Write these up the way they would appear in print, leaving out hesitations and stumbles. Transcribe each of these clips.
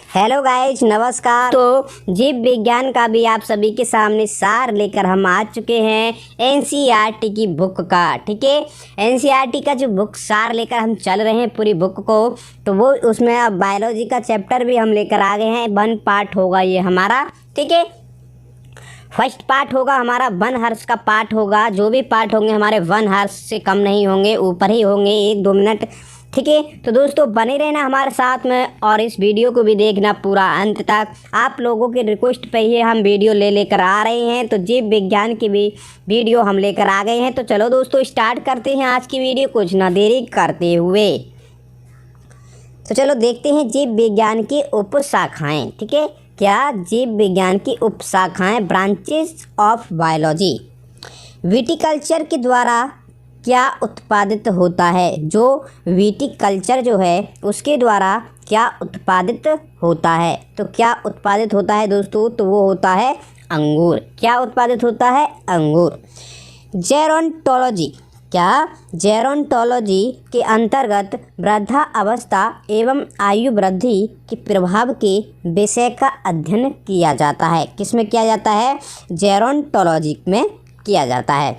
Hello guys, नमस्कार। तो जीव विज्ञान का भी आप सभी के सामने सार लेकर हम आ चुके हैं एनसीईआरटी की बुक का। ठीक है, एनसीईआरटी का जो बुक सार लेकर हम चल रहे हैं पूरी बुक को, तो वो उसमें अब बायोलॉजी का चैप्टर भी हम लेकर आ गए हैं। 1 पार्ट होगा ये हमारा। ठीक है, फर्स्ट पार्ट होगा हमारा 1 हर्ट्ज का पार्ट होगा। जो भी पार्ट होंगे हमारे 1 हर्ट्ज से कम नहीं होंगे, ऊपर ही होंगे 1-2 मिनट। ठीक है, तो दोस्तों बने रहना हमारे साथ में और इस वीडियो को भी देखना पूरा अंत तक। आप लोगों के रिक्वेस्ट पे ही हम वीडियो लेकर आ रहे हैं, तो जीव विज्ञान की भी वीडियो हम लेकर आ गए हैं। तो चलो दोस्तों स्टार्ट करते हैं आज की वीडियो, कुछ ना देरी करते हुए। तो चलो देखते हैं जीव विज्ञान की उपशाखाएँ। ठीक है, क्या जीव विज्ञान की उपशाखाएँ, ब्रांचेस ऑफ बायोलॉजी। विटिकल्चर के द्वारा क्या उत्पादित होता है? जो विटिकल्चर जो है उसके द्वारा क्या उत्पादित होता है? तो क्या उत्पादित होता है दोस्तों? तो वो होता है अंगूर। क्या उत्पादित होता है? अंगूर। जेरोंटोलॉजी, क्या जेरोंटोलॉजी के अंतर्गत वृद्धावस्था एवं आयु वृद्धि के प्रभाव के विषय का अध्ययन किया जाता है? किसमें किया जाता है? जेरोंटोलॉजी में किया जाता है।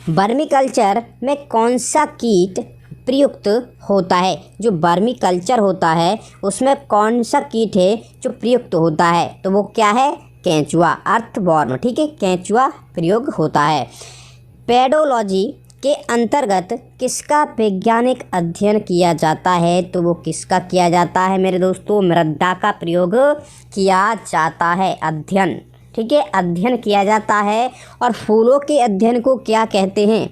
वर्मी कल्चर में कौन सा कीट प्रयुक्त होता है? जो वर्मी कल्चर होता है उसमें कौन सा कीट है जो प्रयुक्त होता है? तो वो क्या है? केंचुआ, अर्थवॉर्म। ठीक है, केंचुआ प्रयोग होता है। पेडोलॉजी के अंतर्गत किसका वैज्ञानिक अध्ययन किया जाता है? तो वो किसका किया जाता है मेरे दोस्तों? मृदा का प्रयोग किया जाता है, अध्ययन। ठीक है, अध्ययन किया जाता है। और फूलों के अध्ययन को क्या कहते हैं?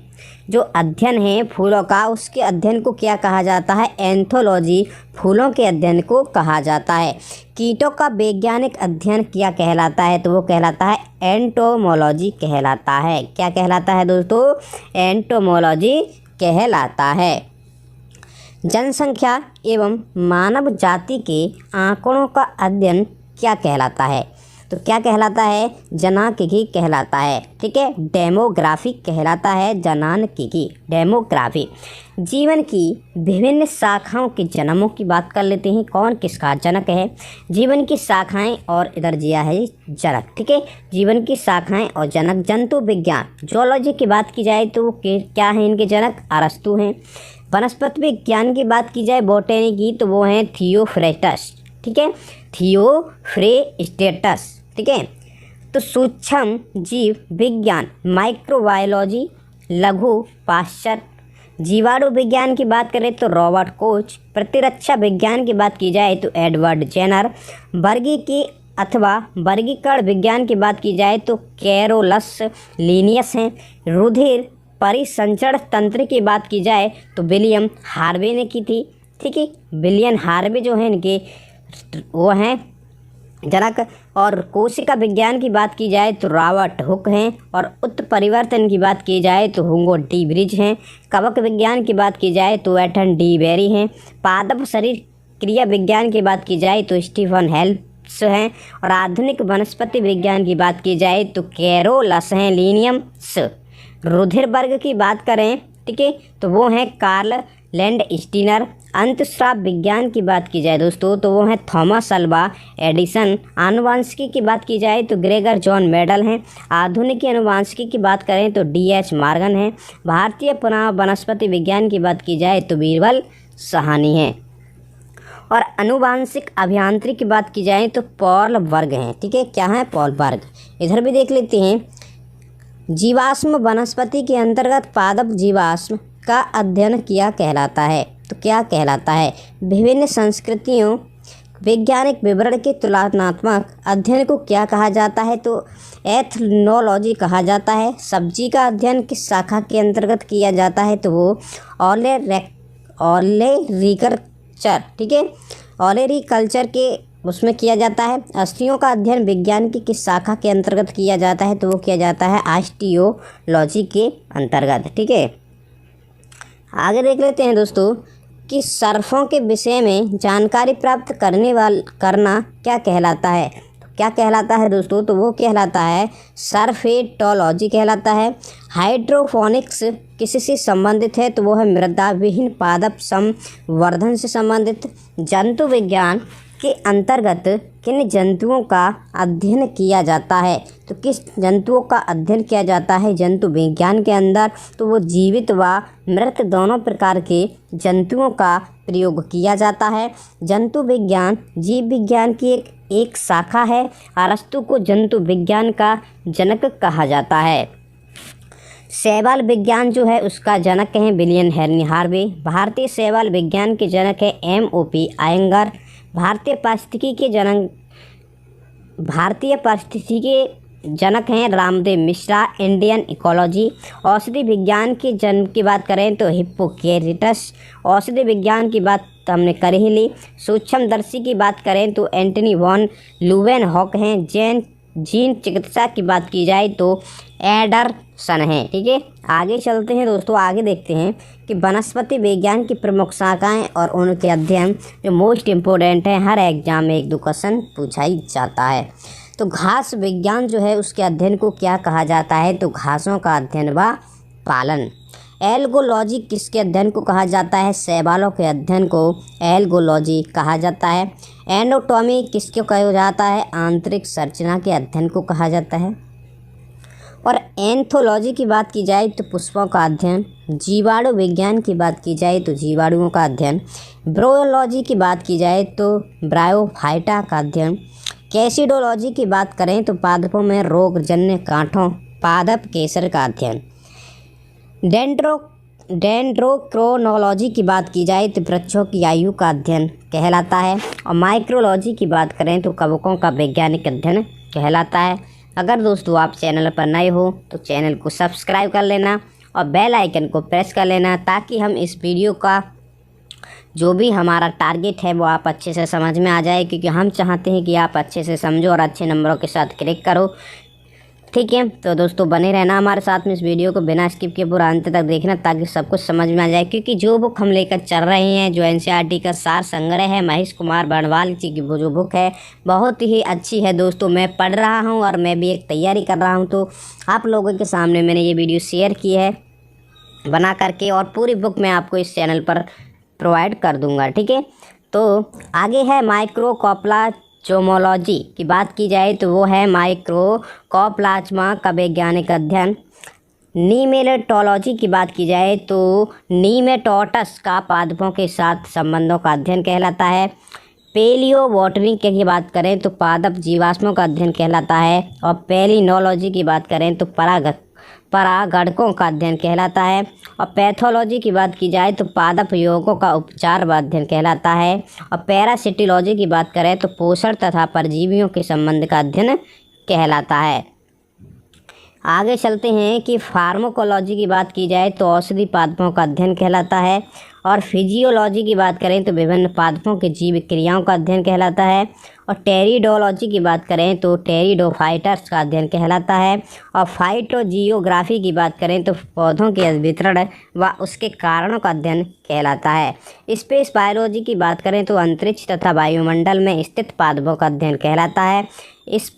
जो अध्ययन है फूलों का, उसके अध्ययन को क्या कहा जाता है? एंथोलॉजी, फूलों के अध्ययन को कहा जाता है। कीटों का वैज्ञानिक अध्ययन क्या कहलाता है? तो वो कहलाता है एंटोमोलॉजी कहलाता है। क्या कहलाता है दोस्तों? एंटोमोलॉजी कहलाता है। जनसंख्या एवं मानव जाति के आंकड़ों का अध्ययन क्या कहलाता है? तो क्या कहलाता है? जनांकिकी कहलाता है। ठीक है, डेमोग्राफी कहलाता है, जनांकिकी, डेमोग्राफी। जीवन की विभिन्न शाखाओं के जन्मों की बात कर लेते हैं। कौन किसका जनक है? जीवन की शाखाएं, और इधर दिया है जनक। ठीक है, जीवन की शाखाएं और जनक। जंतु विज्ञान, जूलॉजी की बात की जाए तो क्या है इनके जनक? अरस्तु हैं। वनस्पति विज्ञान की बात की जाए, बॉटनी की, तो वो हैं थियोफ्रेस्टस। ठीक है, थियोफ्रेस्टेटस। ठीक है, तो सूक्ष्म जीव विज्ञान, माइक्रोबायोलॉजी, लघु पाश्चर। जीवाणु विज्ञान की बात करें तो रॉबर्ट कोच। प्रतिरक्षा विज्ञान की बात की जाए तो एडवर्ड जेनर। वर्गीकी अथवा वर्गीकरण विज्ञान की बात की जाए तो कैरोलस लीनियस हैं। रुधिर परिसंचरण तंत्र की बात की जाए तो विलियम हार्वे ने की थी। ठीक है, विलियम हार्वे जो है इनके वो हैं जनक। और कोशिका विज्ञान की बात की जाए तो रॉबर्ट हुक हैं। और उत्परिवर्तन की बात की जाए तो हुगो डी ब्रिज हैं। कवक विज्ञान की बात की जाए तो एटन डी बेरी हैं। पादप शरीर क्रिया विज्ञान की बात की जाए तो स्टीफन हेल्प्स हैं। और आधुनिक वनस्पति विज्ञान की बात की जाए तो कैरोलस हैं लीनियम्स। रुधिर वर्ग की बात करें, ठीक है, तो वो हैं कार्ल लैंड स्टीनर। अंतःस्राव विज्ञान की बात की जाए दोस्तों तो वो हैं थॉमस अल्वा एडिसन। आनुवांशिकी की बात की जाए तो ग्रेगर जॉन मेडल हैं। आधुनिक आनुवांशिकी की बात करें तो D.H. मॉर्गन हैं। भारतीय पुनः वनस्पति विज्ञान की बात की जाए तो बीरबल सहानी हैं। और अनुवांशिक अभियांत्रिकी की बात की जाए तो पॉल वर्ग हैं। ठीक है, क्या है? पॉल वर्ग। इधर भी देख लेते हैं। जीवाश्म वनस्पति के अंतर्गत पादप जीवाश्म का अध्ययन क्या कहलाता है? तो क्या कहलाता है? विभिन्न संस्कृतियों वैज्ञानिक विवरण के तुलनात्मक अध्ययन को क्या कहा जाता है? तो एथनोलॉजी कहा जाता है। सब्जी का अध्ययन किस शाखा के अंतर्गत किया जाता है? तो वो ओलेरीकल्चर। ठीक है, ओलेरीकल्चर के उसमें किया जाता है। अस्थियों का अध्ययन विज्ञान की किस शाखा के अंतर्गत किया जाता है? तो वो किया जाता है ऑस्टियोलॉजी के अंतर्गत। ठीक है, आगे देख लेते हैं दोस्तों कि सर्फों के विषय में जानकारी प्राप्त करना क्या कहलाता है? तो क्या कहलाता है दोस्तों? तो वो कहलाता है सर्फेटोलॉजी कहलाता है। हाइड्रोफोनिक्स किससे संबंधित है? तो वो है मृदा विहीन पादप संवर्धन से संबंधित। जंतु विज्ञान के अंतर्गत किन जंतुओं का अध्ययन किया जाता है? तो किस जंतुओं का अध्ययन किया जाता है जंतु विज्ञान के अंदर? तो वो जीवित व मृत दोनों प्रकार के जंतुओं का प्रयोग किया जाता है। जंतु विज्ञान जीव विज्ञान की एक शाखा है। अरस्तु को जंतु विज्ञान का जनक कहा जाता है। शैवाल विज्ञान जो है उसका जनक हैं विलियम हेनरी हार्वे। भारतीय शैवाल विज्ञान के जनक है M.O.P. आयंगर। भारतीय पारिस्थितिकी के जनक हैं रामदेव मिश्रा। Indian ecology. औषधि विज्ञान के जन्म की बात करें तो हिप्पोक्रेटिस। औषधि विज्ञान की बात हमने कर ही ली। सूक्ष्मदर्शी की बात करें तो एंटनी वॉन ल्यूवेनहॉक हैं। जीन चिकित्सा की बात की जाए तो एंडरसन है। ठीक है, आगे चलते हैं दोस्तों। आगे देखते हैं कि वनस्पति विज्ञान की प्रमुख शाखाएं और उनके अध्ययन जो मोस्ट इम्पोर्टेंट है, हर एग्जाम में 1-2 क्वेश्चन पूछा ही जाता है। तो घास विज्ञान जो है उसके अध्ययन को क्या कहा जाता है? तो घासों का अध्ययन व पालन। एल्गोलॉजी किसके अध्ययन को कहा जाता है? शैवालों के अध्ययन को एल्गोलॉजी कहा जाता है। एनाटॉमी किसको कहा जाता है? आंतरिक संरचना के अध्ययन को कहा जाता है। और एंथोलॉजी की बात की जाए तो पुष्पों का अध्ययन। जीवाणु विज्ञान की बात की जाए तो जीवाणुओं का अध्ययन। ब्रोलॉजी की बात की जाए तो ब्रायोफाइटा का अध्ययन। कैसिडोलॉजी की बात करें तो पादपों में रोगजन्य कांटों पादप केसर का अध्ययन। डेंड्रोक्रोनोलॉजी की बात की जाए तो वृक्षों की आयु का अध्ययन कहलाता है। और माइक्रोलॉजी की बात करें तो कवकों का वैज्ञानिक अध्ययन कहलाता है। अगर दोस्तों आप चैनल पर नए हो तो चैनल को सब्सक्राइब कर लेना और बेल आइकन को प्रेस कर लेना, ताकि हम इस वीडियो का जो भी हमारा टारगेट है वो आप अच्छे से समझ में आ जाए, क्योंकि हम चाहते हैं कि आप अच्छे से समझो और अच्छे नंबरों के साथ क्लिक करो। ठीक है, तो दोस्तों बने रहना हमारे साथ में, इस वीडियो को बिना स्किप के पूरा अंत तक देखना, ताकि सब कुछ समझ में आ जाए। क्योंकि जो बुक हम लेकर चल रहे हैं, जो NCERT का सार संग्रह है, महेश कुमार बर्णवाल जी की वो जो बुक है बहुत ही अच्छी है दोस्तों। मैं पढ़ रहा हूँ और मैं भी एक तैयारी कर रहा हूँ, तो आप लोगों के सामने मैंने ये वीडियो शेयर की है बना करके, और पूरी बुक मैं आपको इस चैनल पर प्रोवाइड कर दूँगा। ठीक है, तो आगे है माइक्रोप्लाज्मोलॉजी की बात की जाए तो वो है माइक्रोप्लाज्मा का वैज्ञानिक अध्ययन। नीमेटोलॉजी की बात की जाए तो नीमेटोड्स का पादपों के साथ संबंधों का अध्ययन कहलाता है। पेलियोबोटनी की बात करें तो पादप जीवाश्मों का अध्ययन कहलाता है। और पेलिनोलॉजी की बात करें तो परागणकों का अध्ययन कहलाता है। और पैथोलॉजी की बात की जाए तो पादप यौगिकों का उपचार व अध्ययन कहलाता है। और पैरासिटोलॉजी की बात करें तो पोषण तथा परजीवियों के संबंध का अध्ययन कहलाता है। आगे चलते हैं कि फार्माकोलॉजी की बात की जाए तो औषधि पादपों का अध्ययन कहलाता है। और फिजियोलॉजी की बात करें तो विभिन्न पादपों के जीव क्रियाओं का अध्ययन कहलाता है। और टेरिडोलॉजी की बात करें तो टेरिडोफाइटर्स का अध्ययन कहलाता है। और फाइटोजियोग्राफी की बात करें तो पौधों के वितरण व उसके कारणों का अध्ययन कहलाता है। स्पेस बायोलॉजी की बात करें तो अंतरिक्ष तथा वायुमंडल में स्थित पादपों का अध्ययन कहलाता है। इस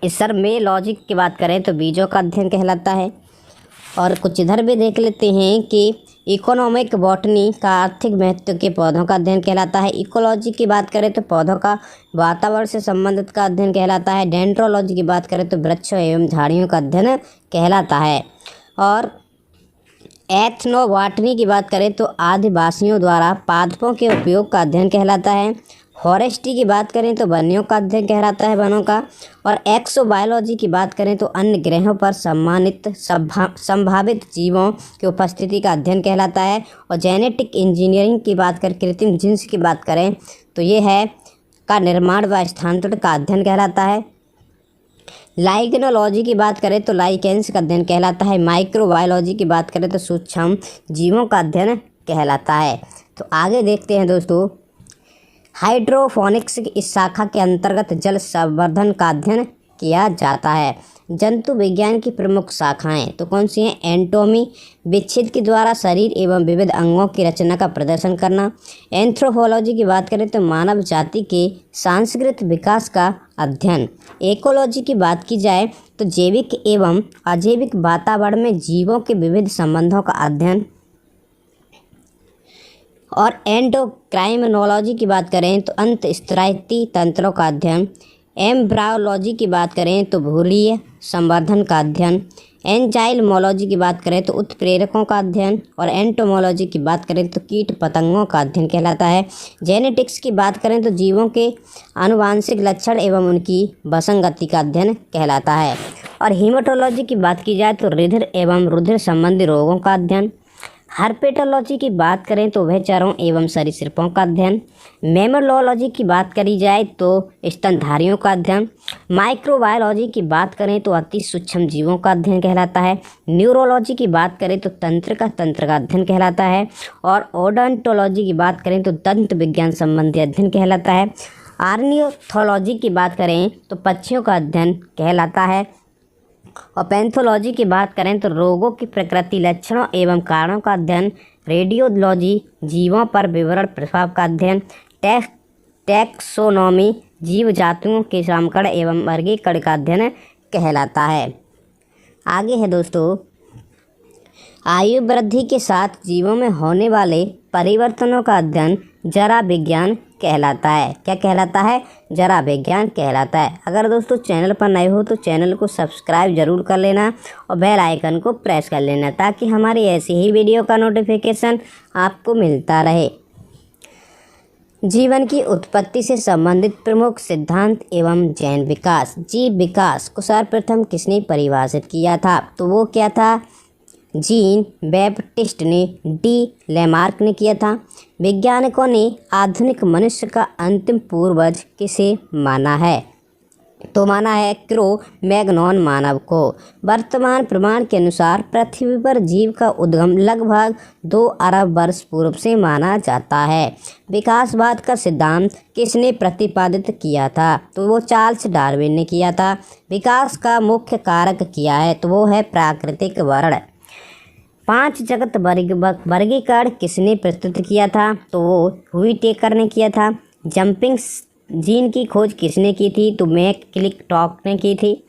सर्मेलॉजी की बात करें तो बीजों का अध्ययन कहलाता है। और कुछ इधर भी देख लेते हैं कि इकोनॉमिक बॉटनी का आर्थिक महत्व के पौधों का अध्ययन कहलाता है। इकोलॉजी की बात करें तो पौधों का वातावरण से संबंधित का अध्ययन कहलाता है। डेंड्रोलॉजी की बात करें तो वृक्षों एवं झाड़ियों का अध्ययन कहलाता है। और एथनोबॉटनी की बात करें तो आदिवासियों द्वारा पादपों के उपयोग का अध्ययन कहलाता है। फॉरेस्ट्री की बात करें तो वन्यों का अध्ययन कहलाता है, वनों का। और एक्सोबायोलॉजी की बात करें तो अन्य ग्रहों पर संभावित जीवों की उपस्थिति का अध्ययन कहलाता है। और जेनेटिक इंजीनियरिंग की बात करें, कृत्रिम जीन्स की बात करें तो ये है का निर्माण व स्थानांतरण का अध्ययन कहलाता है। लाइकेनोलॉजी की बात करें तो लाइकेंस का अध्ययन कहलाता है। माइक्रोबायोलॉजी की बात करें तो सूक्ष्म जीवों का अध्ययन कहलाता है। तो आगे देखते हैं दोस्तों, हाइड्रोफोनिक्स इस शाखा के अंतर्गत जल संवर्धन का अध्ययन किया जाता है। जंतु विज्ञान की प्रमुख शाखाएं तो कौन सी हैं? एंटोमी, विच्छेद के द्वारा शरीर एवं विविध अंगों की रचना का प्रदर्शन करना। एंथ्रोपोलॉजी की बात करें तो मानव जाति के सांस्कृतिक विकास का अध्ययन। इकोलॉजी की बात की जाए तो जैविक एवं अजैविक वातावरण में जीवों के विविध संबंधों का अध्ययन। और एंडोक्राइनोलॉजी की बात करें तो अंतःस्त्रावी तंत्रों का अध्ययन। एम्ब्रायोलॉजी की बात करें तो भ्रूणीय संवर्धन का अध्ययन। एंजाइमोलॉजी की बात करें तो उत्प्रेरकों का अध्ययन। और एंटोमोलॉजी की बात करें तो कीट पतंगों का अध्ययन कहलाता है। जेनेटिक्स की बात करें तो जीवों के आनुवांशिक लक्षण एवं उनकी वंशागति का अध्ययन कहलाता है। और हीमेटोलॉजी की बात की जाए तो रुधिर एवं रुधिर संबंधी रोगों का अध्ययन। हर्पेटोलॉजी की बात करें तो उभयचरों एवं सरीसृपों का अध्ययन। मेमोलॉजी की बात करी जाए तो स्तनधारियों का अध्ययन। माइक्रोबायोलॉजी की बात करें तो अति सूक्ष्म जीवों का अध्ययन कहलाता है। न्यूरोलॉजी की बात करें तो तंत्र का अध्ययन कहलाता है। और ओडोंटोलॉजी की बात करें तो दंत विज्ञान संबंधी अध्ययन कहलाता है। ऑर्निथोलॉजी की बात करें तो पक्षियों का अध्ययन कहलाता है। और पैथोलॉजी की बात करें तो रोगों की प्रकृति, लक्षणों एवं कारणों का अध्ययन। रेडियोलॉजी जीवों पर विवरण प्रभाव का अध्ययन। टैक्सोनॉमी जीव जातियों के नामकरण एवं वर्गीकरण का अध्ययन कहलाता है। आगे है दोस्तों, आयु वृद्धि के साथ जीवों में होने वाले परिवर्तनों का अध्ययन जरा विज्ञान कहलाता है। क्या कहलाता है? जरा विज्ञान कहलाता है। अगर दोस्तों चैनल पर नए हो तो चैनल को सब्सक्राइब जरूर कर लेना और बेल आइकन को प्रेस कर लेना ताकि हमारी ऐसी ही वीडियो का नोटिफिकेशन आपको मिलता रहे। जीवन की उत्पत्ति से संबंधित प्रमुख सिद्धांत एवं जैन विकास। जीव विकास को सर्वप्रथम किसने परिभाषित किया था? तो वो क्या था? जीन बैप्टिस्ट ने, डी लैमार्क ने किया था। वैज्ञानिकों ने आधुनिक मनुष्य का अंतिम पूर्वज किसे माना है? तो माना है क्रो मैग्नॉन मानव को। वर्तमान प्रमाण के अनुसार पृथ्वी पर जीव का उद्गम लगभग 2 अरब वर्ष पूर्व से माना जाता है। विकासवाद का सिद्धांत किसने प्रतिपादित किया था? तो वो चार्ल्स डार्विन ने किया था। विकास का मुख्य कारक किया है तो वो है प्राकृतिक वर्ण। 5 जगत वर्गीकरण किसने प्रस्तुत किया था? तो वो व्हिटेकर ने किया था। जंपिंग जीन की खोज किसने की थी? तो मैकक्लिंटॉक ने की थी।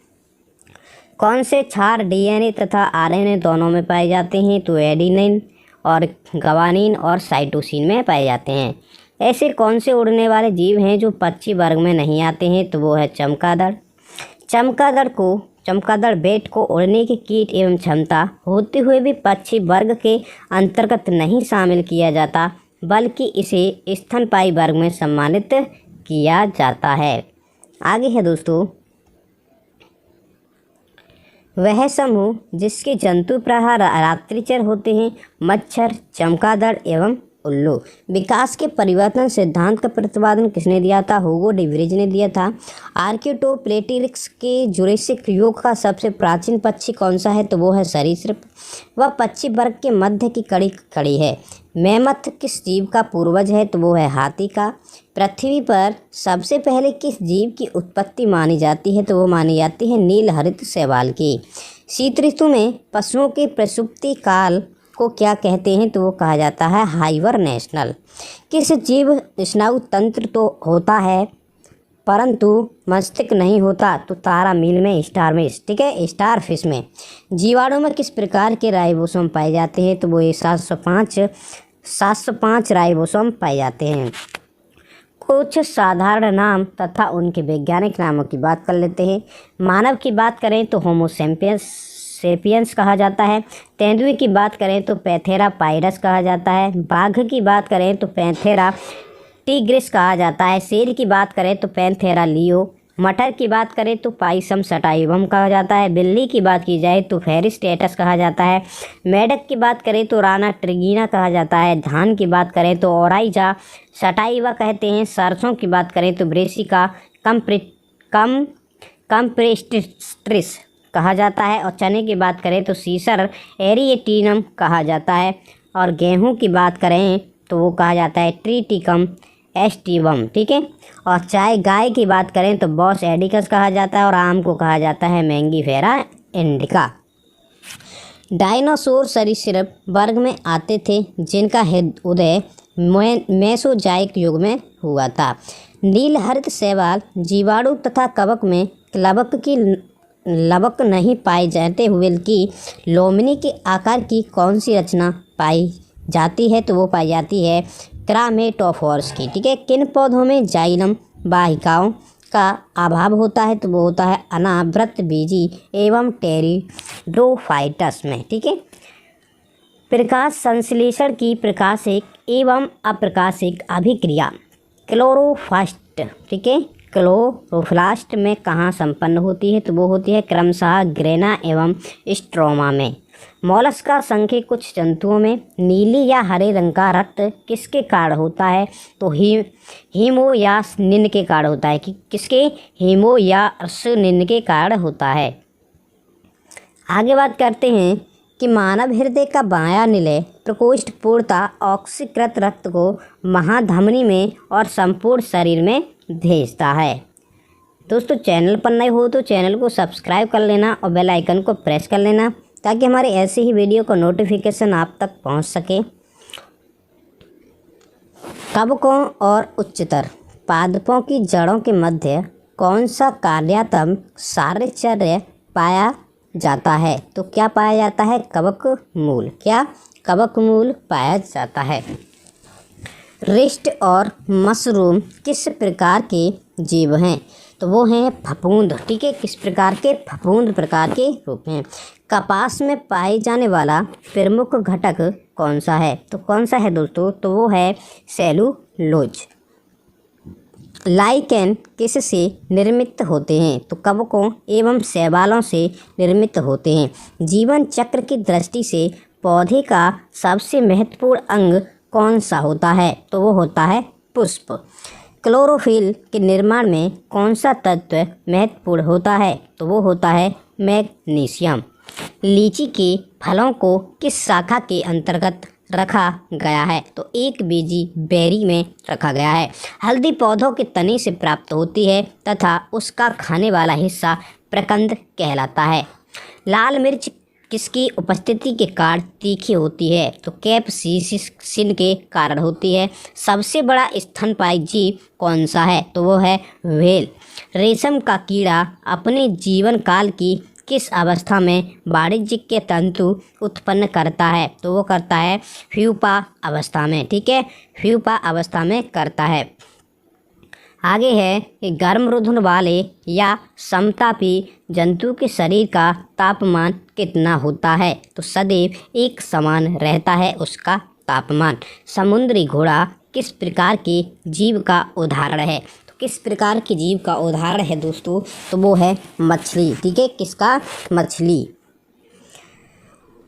कौन से क्षार डीएनए तथा आरएनए दोनों में पाए जाते हैं? तो एडेनिन और ग्वानिन और साइटोसिन में पाए जाते हैं। ऐसे कौन से उड़ने वाले जीव हैं जो पक्षी वर्ग में नहीं आते हैं? तो वो है चमगादड़। चमगादड़ बेट को उड़ने की कीट एवं क्षमता होते हुए भी पक्षी वर्ग के अंतर्गत नहीं शामिल किया जाता, बल्कि इसे स्तनपायी वर्ग में सम्मानित किया जाता है। आगे है दोस्तों, वह समूह जिसके जंतु प्रायः रात्रिचर होते हैं मच्छर, चमगादड़ एवं उल्लू। विकास के परिवर्तन सिद्धांत का प्रतिपादन किसने दिया था? हुगो डी व्रीज ने दिया था। आर्कियोप्टेरिक्स के जुरासिक युग का सबसे प्राचीन पक्षी कौन सा है? तो वो है सरीसृप। वह पक्षी वर्ग के मध्य की कड़ी है। मैमथ किस जीव का पूर्वज है? तो वो है हाथी का। पृथ्वी पर सबसे पहले किस जीव की उत्पत्ति मानी जाती है? तो वो मानी जाती है नीलहरित शैवाल की। शीत ऋतु में पशुओं के प्रसुप्ति काल को क्या कहते हैं? तो वो कहा जाता है हाइबरनेशनल। किस जीव स्नायु तंत्र तो होता है परंतु मस्तिष्क नहीं होता? तो तारा मील में, स्टार में, ठीक है, स्टार फिश में। जीवाणु में किस प्रकार के राइबोसोम पाए जाते हैं? तो वो 705 राइबोसोम पाए जाते हैं। कुछ साधारण नाम तथा उनके वैज्ञानिक नामों की बात कर लेते हैं। मानव की बात करें तो होमो सेपियंस कहा जाता है। तेंदुए की बात करें तो पैंथेरा पायरस कहा जाता है। बाघ की बात करें तो पैंथेरा टिग्रिस कहा जाता है। शेर की बात करें तो पैंथेरा लियो। मटर की बात करें तो पाइसम सटाइवम कहा जाता है। बिल्ली की बात की जाए तो फेरिस्टेटस कहा जाता है। मेढक की बात करें तो राना ट्रिगिना कहा जाता है। धान की बात करें तो ओराइजा सटाइवा कहते हैं। सरसों की बात करें तो ब्रेसिका कंप्रेस्ट्रिस कहा जाता है। और चने की बात करें तो सीसर एरिएटिनम कहा जाता है। और गेहूं की बात करें तो वो कहा जाता है ट्रिटिकम एस्टिवम, ठीक है। और गाय की बात करें तो बॉस एडिकस कहा जाता है। और आम को कहा जाता है मैंगीफेरा इंडिका। डायनासोर सरीसृप वर्ग में आते थे जिनका उदय मेसोजोइक युग में हुआ था। नीलहरित शैवाल जीवाणु तथा कवक में लवक नहीं पाए जाते हुए कि लोमनी के आकार की कौन सी रचना पाई जाती है? तो वो पाई जाती है क्रामेटोफोर्स की। ठीक है, किन पौधों में जाइलम वाहिकाओं का अभाव होता है? तो वो होता है अनावृतबीजी एवं टेरिडोफाइटस में। ठीक है, प्रकाश संश्लेषण की प्रकाशिक एवं अप्रकाशिक अभिक्रिया क्लोरोप्लास्ट, ठीक है, क्लोरोप्लास्ट में कहाँ संपन्न होती है? तो वो होती है क्रमशः ग्रेना एवं स्ट्रोमा में। मॉलस्का संख्य कुछ जंतुओं में नीली या हरे रंग का रक्त किसके कारण होता है? तो हीमोयासिन के कारण होता है। कि किसके? हीमोयासिन के कारण होता है। आगे बात करते हैं कि मानव हृदय का बायां निलय प्रकोष्ठ पूर्णतः ऑक्सीकृत रक्त को महाधमनी में और संपूर्ण शरीर में भेजता है। दोस्तों, चैनल पर नए हो तो चैनल को सब्सक्राइब कर लेना और बेल आइकन को प्रेस कर लेना ताकि हमारे ऐसे ही वीडियो का नोटिफिकेशन आप तक पहुंच सके। कवकों और उच्चतर पादपों की जड़ों के मध्य कौन सा कार्यात्मक साहचर्य पाया जाता है? तो क्या पाया जाता है? कवक मूल। क्या? कवक मूल पाया जाता है। रिस्ट और मशरूम किस प्रकार के जीव हैं? तो वो हैं फफूंद। ठीक है, किस प्रकार के? फफूंद प्रकार के रूप हैं। कपास में पाए जाने वाला प्रमुख घटक कौन सा है? तो कौन सा है दोस्तों? तो वो है सेलुलोज। लाइकेन किससे निर्मित होते हैं? तो कवकों एवं शैवालों से निर्मित होते हैं। जीवन चक्र की दृष्टि से पौधे का सबसे महत्वपूर्ण अंग कौन सा होता है? तो वो होता है पुष्प। क्लोरोफिल के निर्माण में कौन सा तत्व महत्वपूर्ण होता है? तो वो होता है मैग्नीशियम। लीची के फलों को किस शाखा के अंतर्गत रखा गया है? तो एक बीजी बेरी में रखा गया है। हल्दी पौधों के तने से प्राप्त होती है तथा उसका खाने वाला हिस्सा प्रकंद कहलाता है। लाल मिर्च किसकी उपस्थिति के कारण तीखी होती है? तो कैप्सिसिन के कारण होती है। सबसे बड़ा स्तनपायी जीव कौन सा है? तो वो है व्हेल। रेशम का कीड़ा अपने जीवन काल की किस अवस्था में वाणिज्यिक तंतु उत्पन्न करता है? तो वो करता है प्यूपा अवस्था में। ठीक है, प्यूपा अवस्था में करता है। आगे है कि गर्म रुधिर वाले या समतापी जंतु के शरीर का तापमान कितना होता है? तो सदैव एक समान रहता है उसका तापमान। समुद्री घोड़ा किस प्रकार के जीव का उदाहरण है? तो किस प्रकार के जीव का उदाहरण है दोस्तों? तो वो है मछली। ठीक है, किसका? मछली।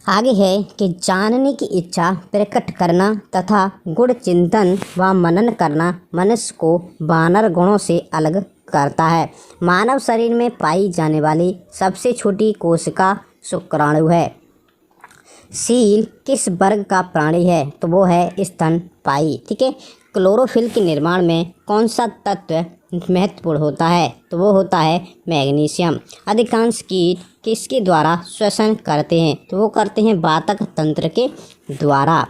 आगे है कि जानने की इच्छा प्रकट करना तथा गुण चिंतन व मनन करना मनुष्य को वानर गुणों से अलग करता है। मानव शरीर में पाई जाने वाली सबसे छोटी कोशिका शुक्राणु है। सील किस वर्ग का प्राणी है? तो वो है स्तनपायी। ठीक है, क्लोरोफिल के निर्माण में कौन सा तत्व महत्वपूर्ण होता है? तो वो होता है मैग्नीशियम। अधिकांश कीट किसके द्वारा श्वसन करते हैं? तो वो करते हैं वातक तंत्र के द्वारा।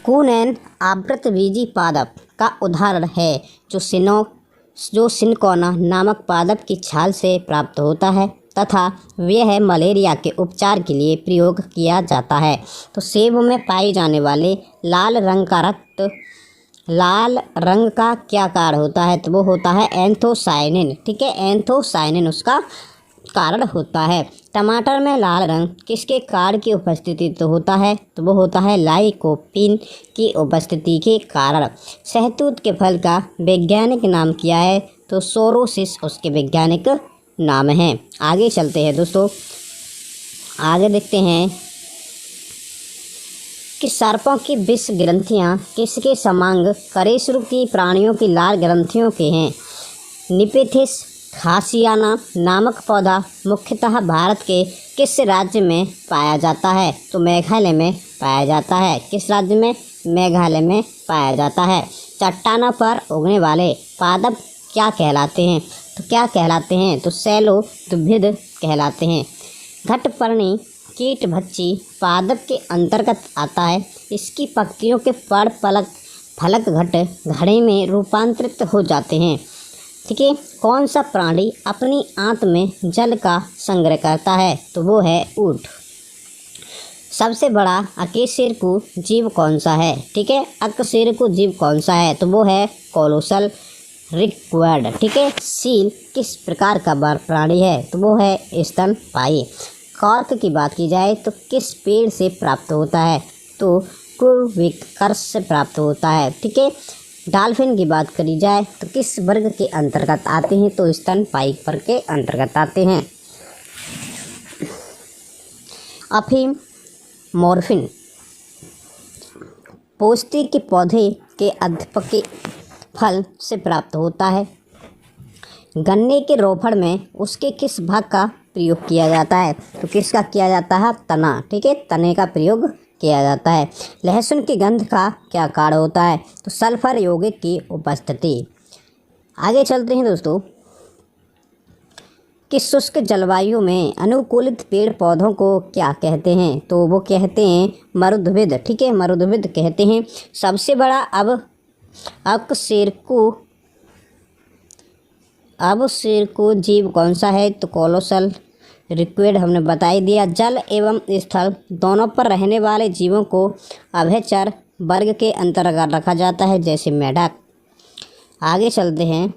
कूनैन आवृतबीजी पादप का उदाहरण है जो सिनकोना नामक पादप की छाल से प्राप्त होता है तथा यह मलेरिया के उपचार के लिए प्रयोग किया जाता है। तो सेब में पाए जाने वाले लाल रंग का क्या कारण होता है? तो वो होता है एंथोसायनिन। ठीक है, एंथोसायनिन उसका कारण होता है। टमाटर में लाल रंग किसके कारण की उपस्थिति तो होता है? तो वो होता है लाइकोपीन की उपस्थिति के कारण। शहतूत के फल का वैज्ञानिक नाम क्या है? तो सोरोसिस उसके वैज्ञानिक नाम है। आगे चलते हैं दोस्तों, आगे देखते हैं कि सर्पों की विष ग्रंथियाँ किसके समांग करेसरूपी प्राणियों की लाल ग्रंथियों के हैं? निपेथिस खासियाना नामक पौधा मुख्यतः भारत के किस राज्य में पाया जाता है? तो मेघालय में पाया जाता है। किस राज्य में? मेघालय में पाया जाता है। चट्टानों पर उगने वाले पादप क्या कहलाते हैं? तो क्या कहलाते हैं? तो शैलोद्भिद कहलाते हैं। घटपर्णी कीटभक्षी पादप के अंतर्गत आता है। इसकी पत्तियों के फलक घड़े में रूपांतरित हो जाते हैं। ठीक है, कौन सा प्राणी अपनी आंत में जल का संग्रह करता है? तो वो है ऊँट। सबसे बड़ा अकशेरुकी जीव कौन सा है? ठीक है, अकशेरुकी जीव कौन सा है? तो वो है कोलोसल रिक्वायर्ड। ठीक है, सील किस प्रकार का प्राणी है? तो वो है स्तनपायी। कॉर्क की बात की जाए तो किस पेड़ से प्राप्त होता है? तो कुर्विकर्स से प्राप्त होता है। ठीक है, डॉल्फिन की बात करी जाए तो किस वर्ग के अंतर्गत आते हैं? तो स्तनपायी वर्ग के अंतर्गत आते हैं। अफीम मॉर्फिन पौष्टिक के पौधे के अध्यपके फल से प्राप्त होता है। गन्ने के रोपड़ में उसके किस भाग का प्रयोग किया जाता है? तो किसका किया जाता है? तना। ठीक है, तने का प्रयोग किया जाता है। लहसुन की गंध का क्या कारण होता है? तो सल्फर यौगिक की उपस्थिति। आगे चलते हैं दोस्तों कि शुष्क जलवायु में अनुकूलित पेड़ पौधों को क्या कहते हैं? तो वो कहते हैं मरुद्भिद। ठीक है, मरुद्भिद कहते हैं। सबसे बड़ा अकशेरुकी जीव कौन सा है? तो कोलोसल रिक्वायर्ड हमने बता ही दिया। जल एवं स्थल दोनों पर रहने वाले जीवों को अभयचर वर्ग के अंतर्गत रखा जाता है, जैसे मेढक। आगे चलते हैं।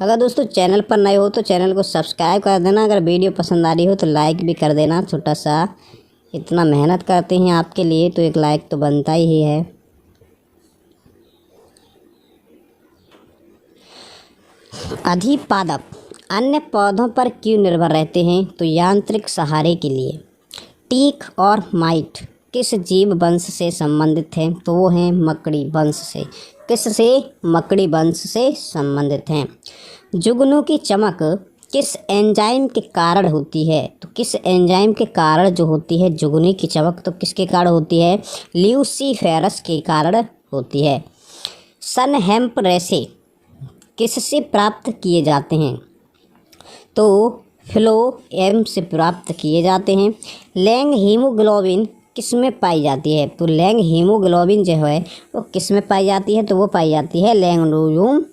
अगर दोस्तों चैनल पर नए हो तो चैनल को सब्सक्राइब कर देना। अगर वीडियो पसंद आ रही हो तो लाइक भी कर देना। छोटा सा, इतना मेहनत करते हैं आपके लिए तो एक लाइक तो बनता ही है। अधिपादप अन्य पौधों पर क्यों निर्भर रहते हैं? तो यांत्रिक सहारे के लिए। टीक और माइट किस जीव वंश से संबंधित हैं? तो वो हैं मकड़ी वंश से। किससे? मकड़ी वंश से संबंधित हैं। जुगनू की चमक किस एंजाइम के कारण होती है? तो किस एंजाइम के कारण जो होती है जुगनू की चमक, तो किसके कारण होती है? ल्यूसीफेरस के कारण होती है। सन हेम्प रेशे किससे प्राप्त किए जाते हैं? तो फ्लोएम से प्राप्त किए जाते हैं। लैंग हीमोग्लोबिन किस में पाई जाती है? तो लैंग हीमोग्लोबिन जो है वो किस में पाई जाती है? तो वो पाई जाती है लैंगडोल्यूम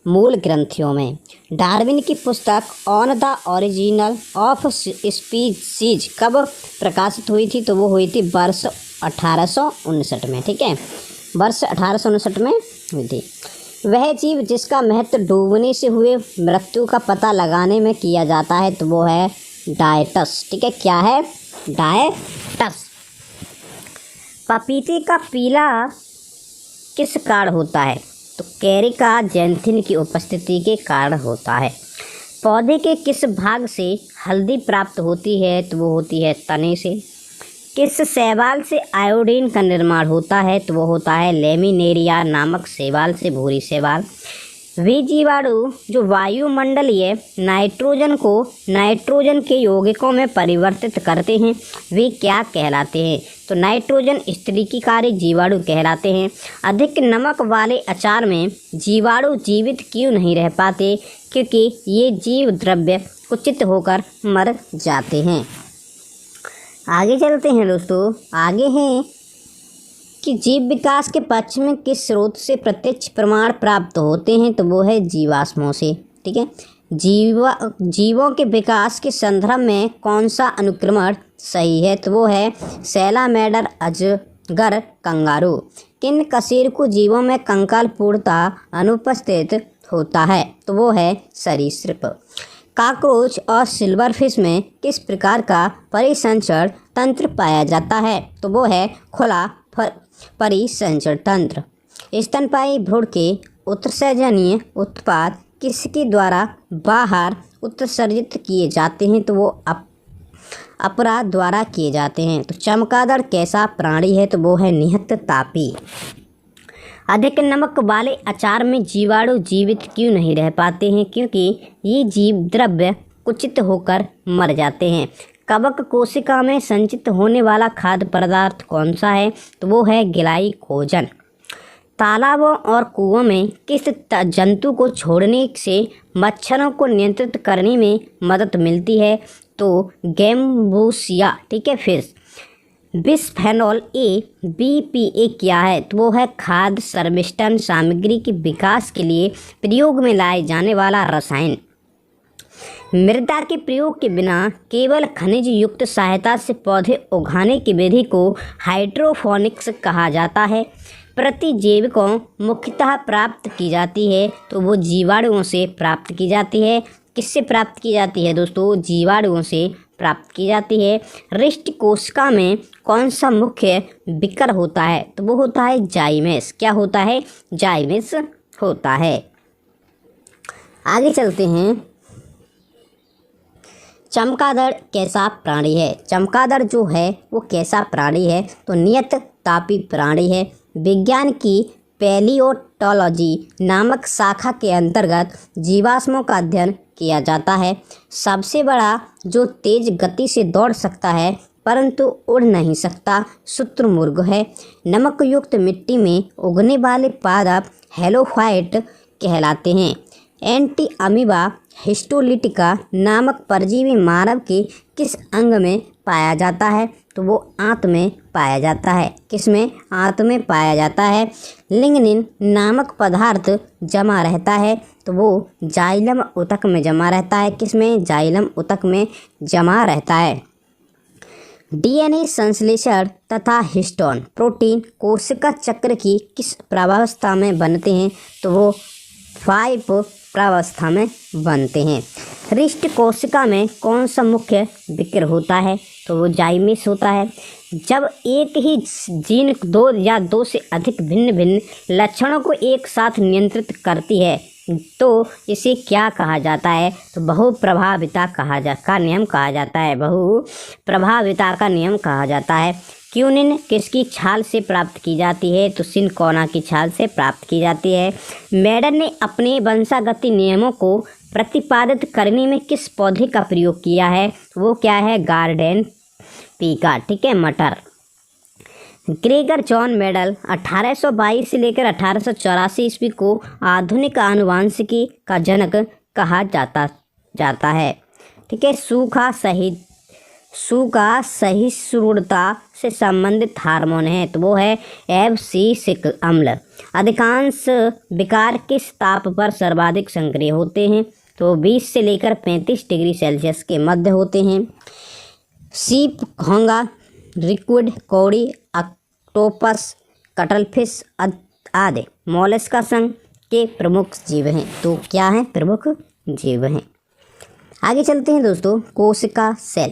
मूल ग्रंथियों में। डार्विन की पुस्तक on the original of species कब प्रकाशित हुई थी? तो वो हुई थी वर्ष 1859 में। ठीक है, वर्ष 1859 में हुई थी। वह जीव जिसका महत्व डूबने से हुए मृत्यु का पता लगाने में किया जाता है तो वो है डायटस। ठीक है, क्या है? डायटस। पपीते का पीला किस कारण होता है? तो कैरिका जैंथिन की उपस्थिति के कारण होता है। पौधे के किस भाग से हल्दी प्राप्त होती है? तो वो होती है तने से। किस शैवाल से आयोडीन का निर्माण होता है? तो वो होता है लेमिनेरिया नामक शैवाल से, भूरी शैवाल। वे जीवाणु जो वायुमंडलीय नाइट्रोजन को नाइट्रोजन के यौगिकों में परिवर्तित करते हैं वे क्या कहलाते हैं? तो नाइट्रोजन स्थिरीकारी जीवाणु कहलाते हैं। अधिक नमक वाले अचार में जीवाणु जीवित क्यों नहीं रह पाते? क्योंकि ये जीव द्रव्य कुचित होकर मर जाते हैं। आगे चलते हैं दोस्तों। आगे हैं कि जीव विकास के पक्ष में किस स्रोत से प्रत्यक्ष प्रमाण प्राप्त होते हैं? तो वो है जीवाश्मों से। ठीक है, जीवों के विकास के संदर्भ में कौन सा अनुक्रमण सही है? तो वो है सैलामेडर, अजगर, कंगारू। किन कशेरुकी जीवों में कंकाल पूर्णतः अनुपस्थित होता है? तो वो है सरीसृप। कॉकरोच और सिल्वरफिश में किस प्रकार का परिसंचरण तंत्र पाया जाता है? तो वो है खुला परिसंचरण तंत्र। स्तनपायी भ्रूण के उत्सर्जनीय उत्पाद किसके द्वारा बाहर उत्सर्जित किए जाते हैं? तो वो अपराध द्वारा किए जाते हैं। तो चमगादड़ कैसा प्राणी है? तो वो है निहत तापी। अधिक नमक वाले अचार में जीवाणु जीवित क्यों नहीं रह पाते हैं? क्योंकि ये जीव द्रव्य कुचित होकर मर जाते हैं। कवक कोशिका में संचित होने वाला खाद्य पदार्थ कौन सा है? तो वो है ग्लाइकोजन। तालाबों और कुओं में किस जंतु को छोड़ने से मच्छरों को नियंत्रित करने में मदद मिलती है? तो गैम्बूसिया। ठीक है, फिश। बिस्फेनॉल ए BPA क्या है? तो वो है खाद्य सर्विस्टन सामग्री के विकास के लिए प्रयोग में लाए जाने वाला रसायन। मृदा के प्रयोग के बिना केवल खनिज युक्त सहायता से पौधे उगाने की विधि को हाइड्रोपोनिक्स कहा जाता है। प्रतिजैविकों मुख्यतः प्राप्त की जाती है तो वो जीवाणुओं से प्राप्त की जाती है। किससे प्राप्त की जाती है दोस्तों? जीवाणुओं से प्राप्त की जाती है। रिष्ट कोशिका में कौन सा मुख्य विकर होता है? तो वो होता है जाइमेस। क्या होता है? जाइमेस होता है। आगे चलते हैं। चमगादड़ कैसा प्राणी है? चमगादड़ जो है वो कैसा प्राणी है? तो नियत तापी प्राणी है। विज्ञान की पैलियोटोलॉजी नामक शाखा के अंतर्गत जीवाश्मों का अध्ययन किया जाता है। सबसे बड़ा जो तेज गति से दौड़ सकता है परंतु उड़ नहीं सकता शुतुरमुर्ग है। नमक युक्त मिट्टी में उगने वाले पादप हेलोफाइट कहलाते हैं। एंटी अमीबा हिस्टोलिटिका नामक परजीवी मानव के किस अंग में पाया जाता है? तो वो आंत में पाया जाता है। किसमें? आंत में पाया जाता है। लिग्निन नामक पदार्थ जमा रहता है तो वो जाइलम ऊतक में जमा रहता है। किसमें? जाइलम ऊतक में जमा रहता है। डीएनए संश्लेषण तथा हिस्टोन प्रोटीन कोशिका चक्र की किस प्रावस्था में बनते हैं? तो वो 5 प्रावस्था में बनते हैं। रिष्ट कोशिका में कौन सा मुख्य विकर होता है? तो वो जाइमेस होता है। जब एक ही जीन 2 या 2 से अधिक भिन्न भिन्न लक्षणों को एक साथ नियंत्रित करती है तो इसे क्या कहा जाता है? तो बहुप्रभाविता का नियम कहा जाता है। बहुप्रभाविता का नियम कहा जाता है। क्यूनिन किसकी छाल से प्राप्त की जाती है? तो सिनकोना की छाल से प्राप्त की जाती है। मेडन ने अपने वंशागति नियमों को प्रतिपादित करने में किस पौधे का प्रयोग किया है? वो क्या है? गार्डन पीका। ठीक है, मटर। ग्रेगर जॉन मेडल 1822 से लेकर 1884 ईस्वी को आधुनिक आनुवांशिकी का जनक कहा जाता है। ठीक है, सूखा सहिष्णुता से संबंधित हार्मोन है तो वो है एब्सिसिक अम्ल। अधिकांश विकार किस ताप पर सर्वाधिक सक्रिय होते हैं? तो 20 से लेकर 35 डिग्री सेल्सियस के मध्य होते हैं। सीप, घोंगा, रिक्विड, कौड़ी, ऑक्टोपस, कटलफिश आदि मोलस्का संघ के प्रमुख जीव हैं। तो क्या हैं? प्रमुख जीव हैं। आगे चलते हैं दोस्तों। कोशिका सेल।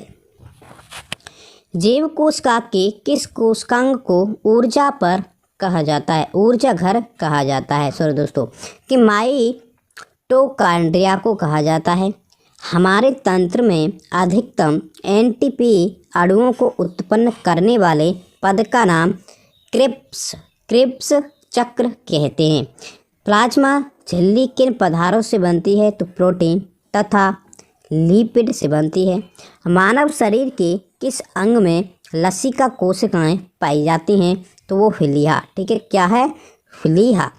जीव कोशिका के किस कोशिकांग को ऊर्जा पर कहा जाता है? ऊर्जा घर कहा जाता है। सॉरी दोस्तों, कि माइटोकॉन्ड्रिया को कहा जाता है। हमारे तंत्र में अधिकतम एटीपी अणुओं को उत्पन्न करने वाले पद का नाम क्रिप्स चक्र कहते हैं। प्लाज्मा झिल्ली किन पदार्थों से बनती है? तो प्रोटीन तथा लिपिड से बनती है। मानव शरीर के किस अंग में लसिका कोशिकाएं पाई जाती हैं? तो वो फिलिया। ठीक है, क्या है? फिलिया।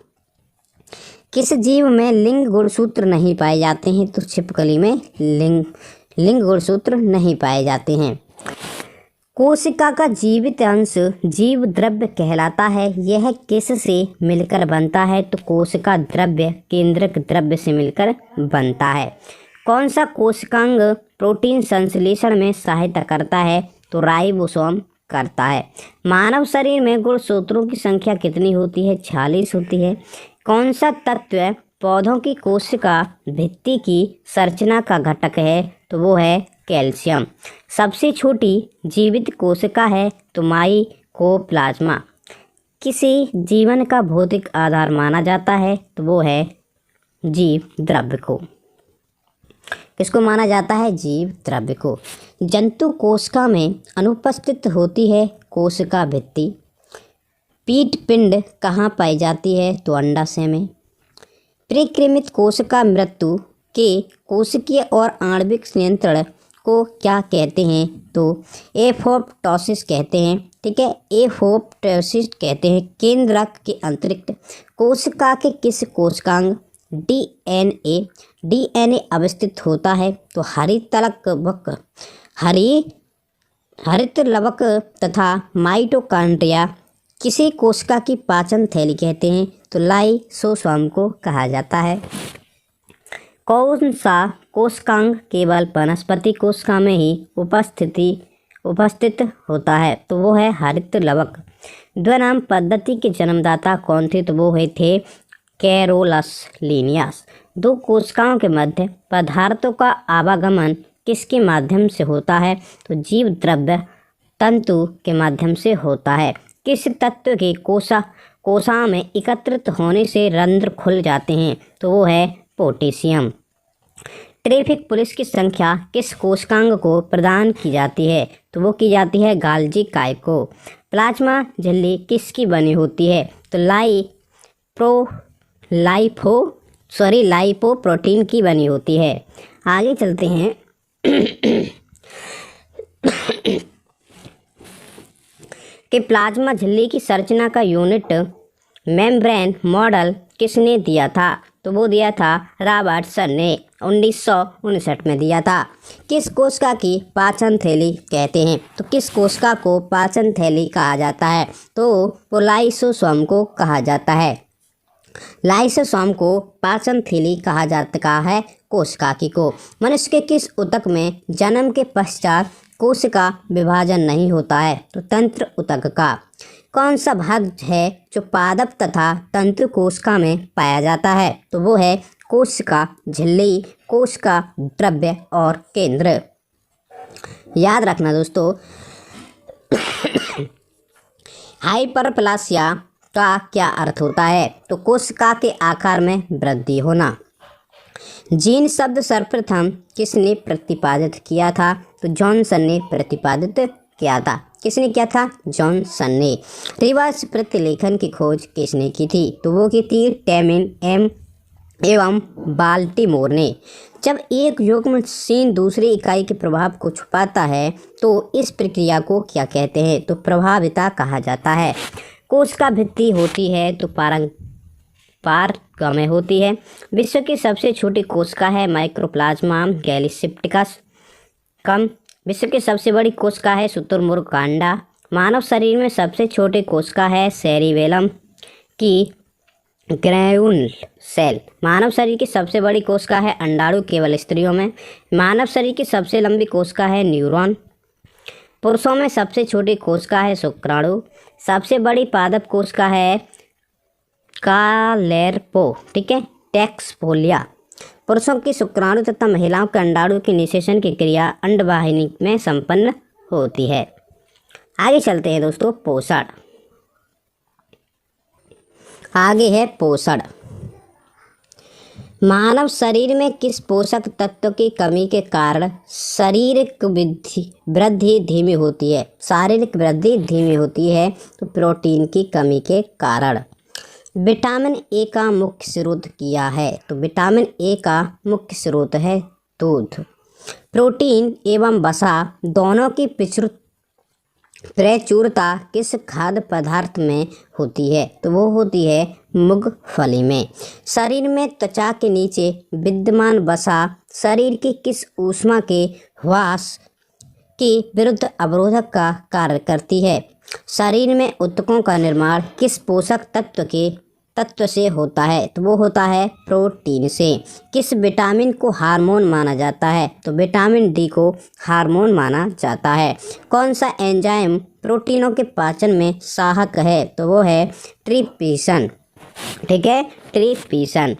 किस जीव में लिंग गुणसूत्र नहीं पाए जाते हैं? तो छिपकली में लिंग गुणसूत्र नहीं पाए जाते हैं। कोशिका का जीवित अंश जीव द्रव्य कहलाता है। यह किस से मिलकर बनता है? तो कोशिका द्रव्य केंद्रक द्रव्य से मिलकर बनता है। कौन सा कोशिकांग प्रोटीन संश्लेषण में सहायता करता है? तो राइबोसोम करता है। मानव शरीर में गुणसूत्रों की संख्या कितनी होती है? 46 होती है। कौन सा तत्व पौधों की कोशिका भित्ति की संरचना का घटक है? तो वो है कैल्शियम। सबसे छोटी जीवित कोशिका है तो माइकोप्लाज्मा। किसी जीवन का भौतिक आधार माना जाता है? तो वो है जीव द्रव्य को। किसको माना जाता है? जीव द्रव्य को। जंतु कोशिका में अनुपस्थित होती है कोशिका भित्ति। पीट पिंड कहाँ पाई जाती है? तो अंडाशय में। परिक्रमित कोशिका मृत्यु के कोशिकीय और आणविक नियंत्रण को क्या कहते हैं? तो एपोप्टोसिस कहते हैं। ठीक है, एपोप्टोसिस कहते हैं। केंद्रक के अतिरिक्त कोशिका के किस कोशिकांग डीएनए अवस्थित होता है? तो हरित लवक तथा माइटोकॉन्ड्रिया। किसी कोशिका की पाचन थैली कहते हैं? तो लाइसोसोम को कहा जाता है। कौन सा कोशिकांग केवल वनस्पति कोशिका में ही उपस्थित होता है? तो वो है हरित लवक। द्विनाम पद्धति के जन्मदाता कौन थे? तो वो थे कैरोलस लिनियस। दो कोशिकाओं के मध्य पदार्थों का आवागमन किसके माध्यम से होता है? तो जीव द्रव्य तंतु के माध्यम से होता है। किस तत्व के कोशिका में एकत्रित होने से रंध्र खुल जाते हैं? तो वो है पोटेशियम। ट्रैफिक पुलिस की संख्या किस कोशिकांग को प्रदान की जाती है? तो वो की जाती है गाल्जी काय को। प्लाज्मा झिल्ली किसकी बनी होती है? तो लाइपोप्रोटीन की बनी होती है। आगे चलते हैं। कि प्लाज्मा झिल्ली की संरचना का यूनिट मेम्ब्रेन मॉडल किसने दिया था? तो वो दिया था रॉबर्टसन ने 1959 में दिया था। किस कोशिका की पाचन थैली कहते हैं? तो किस कोशिका को पाचन थैली कहा जाता है? तो वो लाइसोसोम को कहा जाता है। लाइसोसोम को पाचन थैली कहा जाता है कोशिका को। मनुष्य के किस ऊतक में जन्म के पश्चात कोशिका विभाजन नहीं होता है? तो तंत्र ऊतक का। कौन सा भाग है जो पादप तथा तंत्र कोशिका में पाया जाता है? तो वो है कोशिका झिल्ली, कोशिका द्रव्य और केंद्र। याद रखना दोस्तों, हाइपरप्लासिया का क्या अर्थ होता है? तो कोशिका के आकार में वृद्धि होना। जीन शब्द सर्वप्रथम किसने प्रतिपादित किया था? तो जॉनसन ने प्रतिपादित किया था। किसने किया था? जॉनसन ने। रिवर्स प्रतिलेखन की खोज किसने की थी? तो वो की थी टेमिन एवं बाल्टीमोर ने। जब एक युग्म सीन दूसरी इकाई के प्रभाव को छुपाता है तो इस प्रक्रिया को क्या कहते हैं? तो प्रभाविता कहा जाता है। कोशिका भित्ति होती है तो पारगम्य होती है। विश्व की सबसे छोटी कोशिका है माइक्रोप्लाज्मा गैलीसेप्टिकस कम। विश्व की सबसे बड़ी कोशिका है शुतुरमुर्ग कांडा। मानव शरीर में सबसे छोटी कोशिका है सेरिबेलम की ग्रैनुल सेल। मानव शरीर की सबसे बड़ी कोशिका है अंडाणु केवल स्त्रियों में। मानव शरीर की सबसे लंबी कोशिका है न्यूरॉन। पुरुषों में सबसे छोटी कोशिका है शुक्राणु। सबसे बड़ी पादप कोशिका है कालेर्पो, ठीक है, टेक्सफोलिया। पुरुषों की शुक्राणु तथा महिलाओं के अंडाणु की निषेचन की क्रिया अंडवाहिनी में संपन्न होती है। आगे चलते हैं दोस्तों, पोषण। आगे है पोषण। मानव शरीर में किस पोषक तत्व की कमी के कारण शारीरिक वृद्धि धीमी होती है? शारीरिक वृद्धि धीमी होती है तो प्रोटीन की कमी के कारण। विटामिन ए का मुख्य स्रोत क्या है? तो विटामिन ए का मुख्य स्रोत है दूध। प्रोटीन एवं वसा दोनों की प्रचुरता किस खाद्य पदार्थ में होती है? तो वो होती है मूंगफली में। शरीर में त्वचा के नीचे विद्यमान वसा शरीर की किस ऊष्मा के ह्रास के विरुद्ध अवरोधक का कार्य करती है? शरीर में ऊतकों का निर्माण किस पोषक तत्व से होता है? तो वो होता है प्रोटीन से। किस विटामिन को हार्मोन माना जाता है? तो विटामिन डी को हार्मोन माना जाता है। कौन सा एंजाइम प्रोटीनों के पाचन में सहायक है? तो वो है ट्रिप्सिन, ठीक है, ट्रिप्सिन।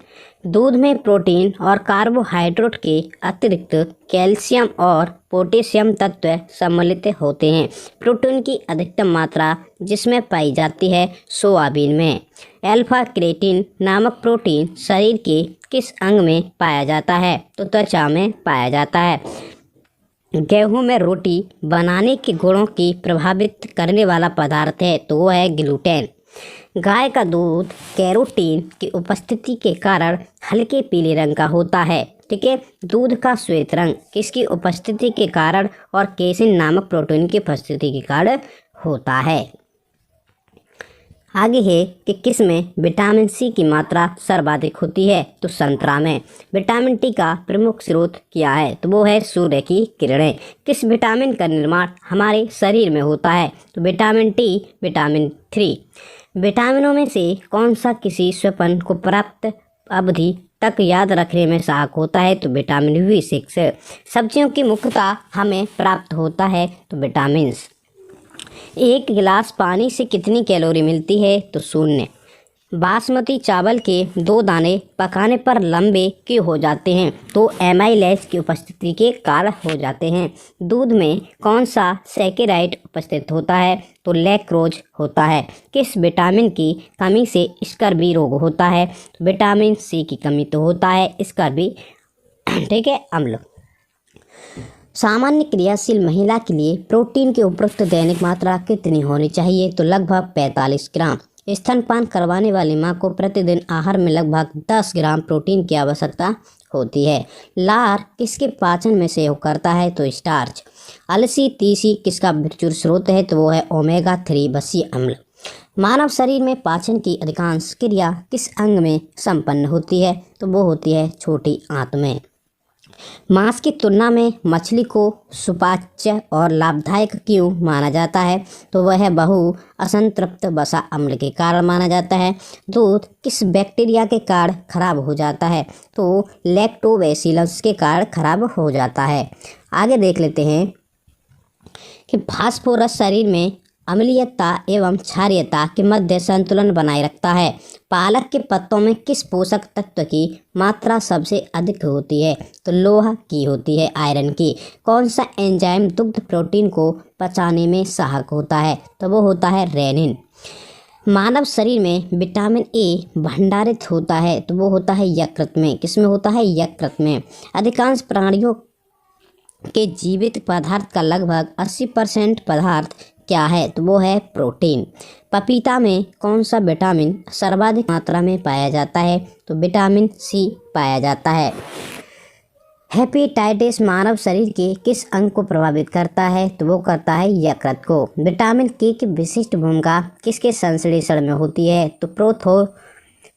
दूध में प्रोटीन और कार्बोहाइड्रेट के अतिरिक्त कैल्शियम और पोटेशियम तत्व सम्मिलित होते हैं। प्रोटीन की अधिकतम मात्रा जिसमें पाई जाती है सोयाबीन में। अल्फा क्रेटिन नामक प्रोटीन शरीर के किस अंग में पाया जाता है? तो त्वचा में पाया जाता है। गेहूं में रोटी बनाने के गुणों की प्रभावित करने वाला पदार्थ है तो वो है ग्लूटेन। गाय का दूध कैरोटीन की उपस्थिति के कारण हल्के पीले रंग का होता है, ठीक है। दूध का श्वेत रंग किसकी उपस्थिति के कारण और केसिन नामक प्रोटीन की उपस्थिति के कारण होता है। आगे है कि किस में विटामिन सी की मात्रा सर्वाधिक होती है? तो संतरा में। विटामिन टी का प्रमुख स्रोत क्या है? तो वो है सूर्य की किरणें। किस विटामिन का निर्माण हमारे शरीर में होता है? तो विटामिन टी, विटामिन 3। विटामिनों में से कौन सा किसी स्वपन को प्राप्त अवधि तक याद रखने में सहायक होता है तो विटामिन B6। सब्जियों की मुख्यतः हमें प्राप्त होता है तो विटामिन। एक गिलास पानी से कितनी कैलोरी मिलती है तो 0। बासमती चावल के 2 दाने पकाने पर लंबे क्यों हो जाते हैं तो एमाइलेज की उपस्थिति के कारण हो जाते हैं। दूध में कौन सा सैकेराइड उपस्थित होता है तो लैक्टोज होता है। किस विटामिन की कमी से स्कर्वी रोग होता है तो विटामिन C की कमी तो होता है स्कर्वी, ठीक है, अम्ल। सामान्य क्रियाशील महिला के लिए प्रोटीन की उपरोक्त दैनिक मात्रा कितनी होनी चाहिए तो लगभग 45 ग्राम। स्तनपान करवाने वाली मां को प्रतिदिन आहार में लगभग 10 ग्राम प्रोटीन की आवश्यकता होती है। लार किसके पाचन में सहयोग करता है तो स्टार्च। अलसी तीसी किसका प्रचुर स्रोत है तो वो है ओमेगा 3 बसीय अम्ल। मानव शरीर में पाचन की अधिकांश क्रिया किस अंग में संपन्न होती है तो वो होती है छोटी आंत में। मांस की तुलना में मछली को सुपाच्य और लाभदायक क्यों माना जाता है तो वह बहु असंतृप्त वसा अम्ल के कारण माना जाता है। दूध किस बैक्टीरिया के कारण खराब हो जाता है तो लैक्टोबैसिलस के कारण खराब हो जाता है। आगे देख लेते हैं कि फास्फोरस शरीर में अम्लीयता एवं क्षारीयता के मध्य संतुलन बनाए रखता है। पालक के पत्तों में किस पोषक तत्व की मात्रा सबसे अधिक होती है तो लोहा की होती है, आयरन की। कौन सा एंजाइम दुग्ध प्रोटीन को पचाने में सहायक होता है तो वो होता है रेनिन। मानव शरीर में विटामिन A भंडारित होता है तो वो होता है यकृत में। किसमें होता है यकृत में। अधिकांश प्राणियों के जीवित पदार्थ का लगभग 80% पदार्थ क्या है तो वो है प्रोटीन। पपीता में कौन सा विटामिन सर्वाधिक मात्रा में पाया जाता है तो विटामिन C पाया जाता है। हेपेटाइटिस मानव शरीर के किस अंग को प्रभावित करता है तो वो करता है यकृत को। विटामिन K की विशिष्ट भूमिका किसके संश्लेषण में होती है तो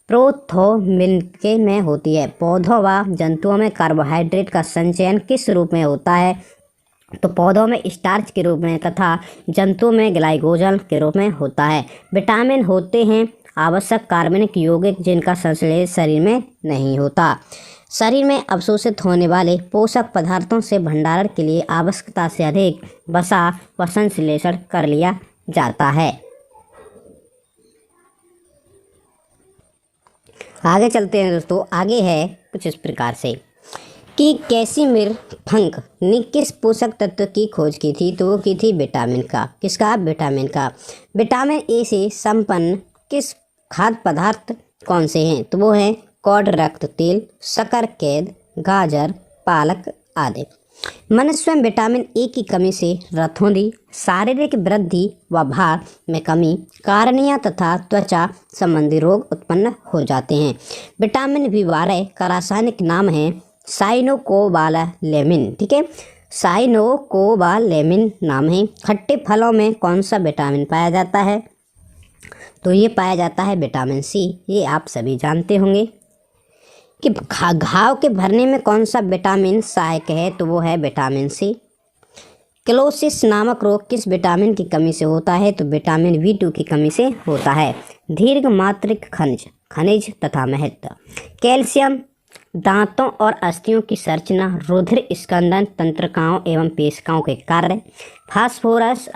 प्रोथोमिन के में होती है। पौधों व जंतुओं में कार्बोहाइड्रेट का संचयन किस रूप में होता है तो पौधों में स्टार्च के रूप में तथा जंतुओं में ग्लाइकोजन के रूप में होता है। विटामिन होते हैं आवश्यक कार्बनिक यौगिक जिनका संश्लेषण शरीर में नहीं होता। शरीर में अवशोषित होने वाले पोषक पदार्थों से भंडारण के लिए आवश्यकता से अधिक वसा व संश्लेषण कर लिया जाता है। आगे चलते हैं दोस्तों। आगे है कुछ इस प्रकार से कि कैसिमिर फंक ने किस पोषक तत्व की खोज की थी तो वो की थी विटामिन का। किसका? विटामिन का। विटामिन A से संपन्न किस खाद्य पदार्थ कौन से हैं तो वो हैं कॉड रक्त तेल, शक्कर कैद, गाजर, पालक आदि। मनुष्य में विटामिन A की कमी से रथोंधी, शारीरिक वृद्धि व भार में कमी, कार्निया तथा त्वचा संबंधी रोग उत्पन्न हो जाते हैं। विटामिन B12 का रासायनिक नाम है साइनोकोबालामिन, ठीक है, साइनोकोबालामिन नाम है। खट्टे फलों में कौन सा विटामिन पाया जाता है तो ये पाया जाता है विटामिन C। ये आप सभी जानते होंगे कि घाव के भरने में कौन सा विटामिन सहायक है तो वो है विटामिन C। क्लोसिस नामक रोग किस विटामिन की कमी से होता है तो विटामिन B2 की कमी से होता है। दीर्घ मात्रिक खनिज तथा महत्व। कैल्शियम दांतों और अस्थियों की संरचना, रुधिर स्कंदन तंत्रिकाओं एवं पेशिकाओं के कार्य। फास्फोरस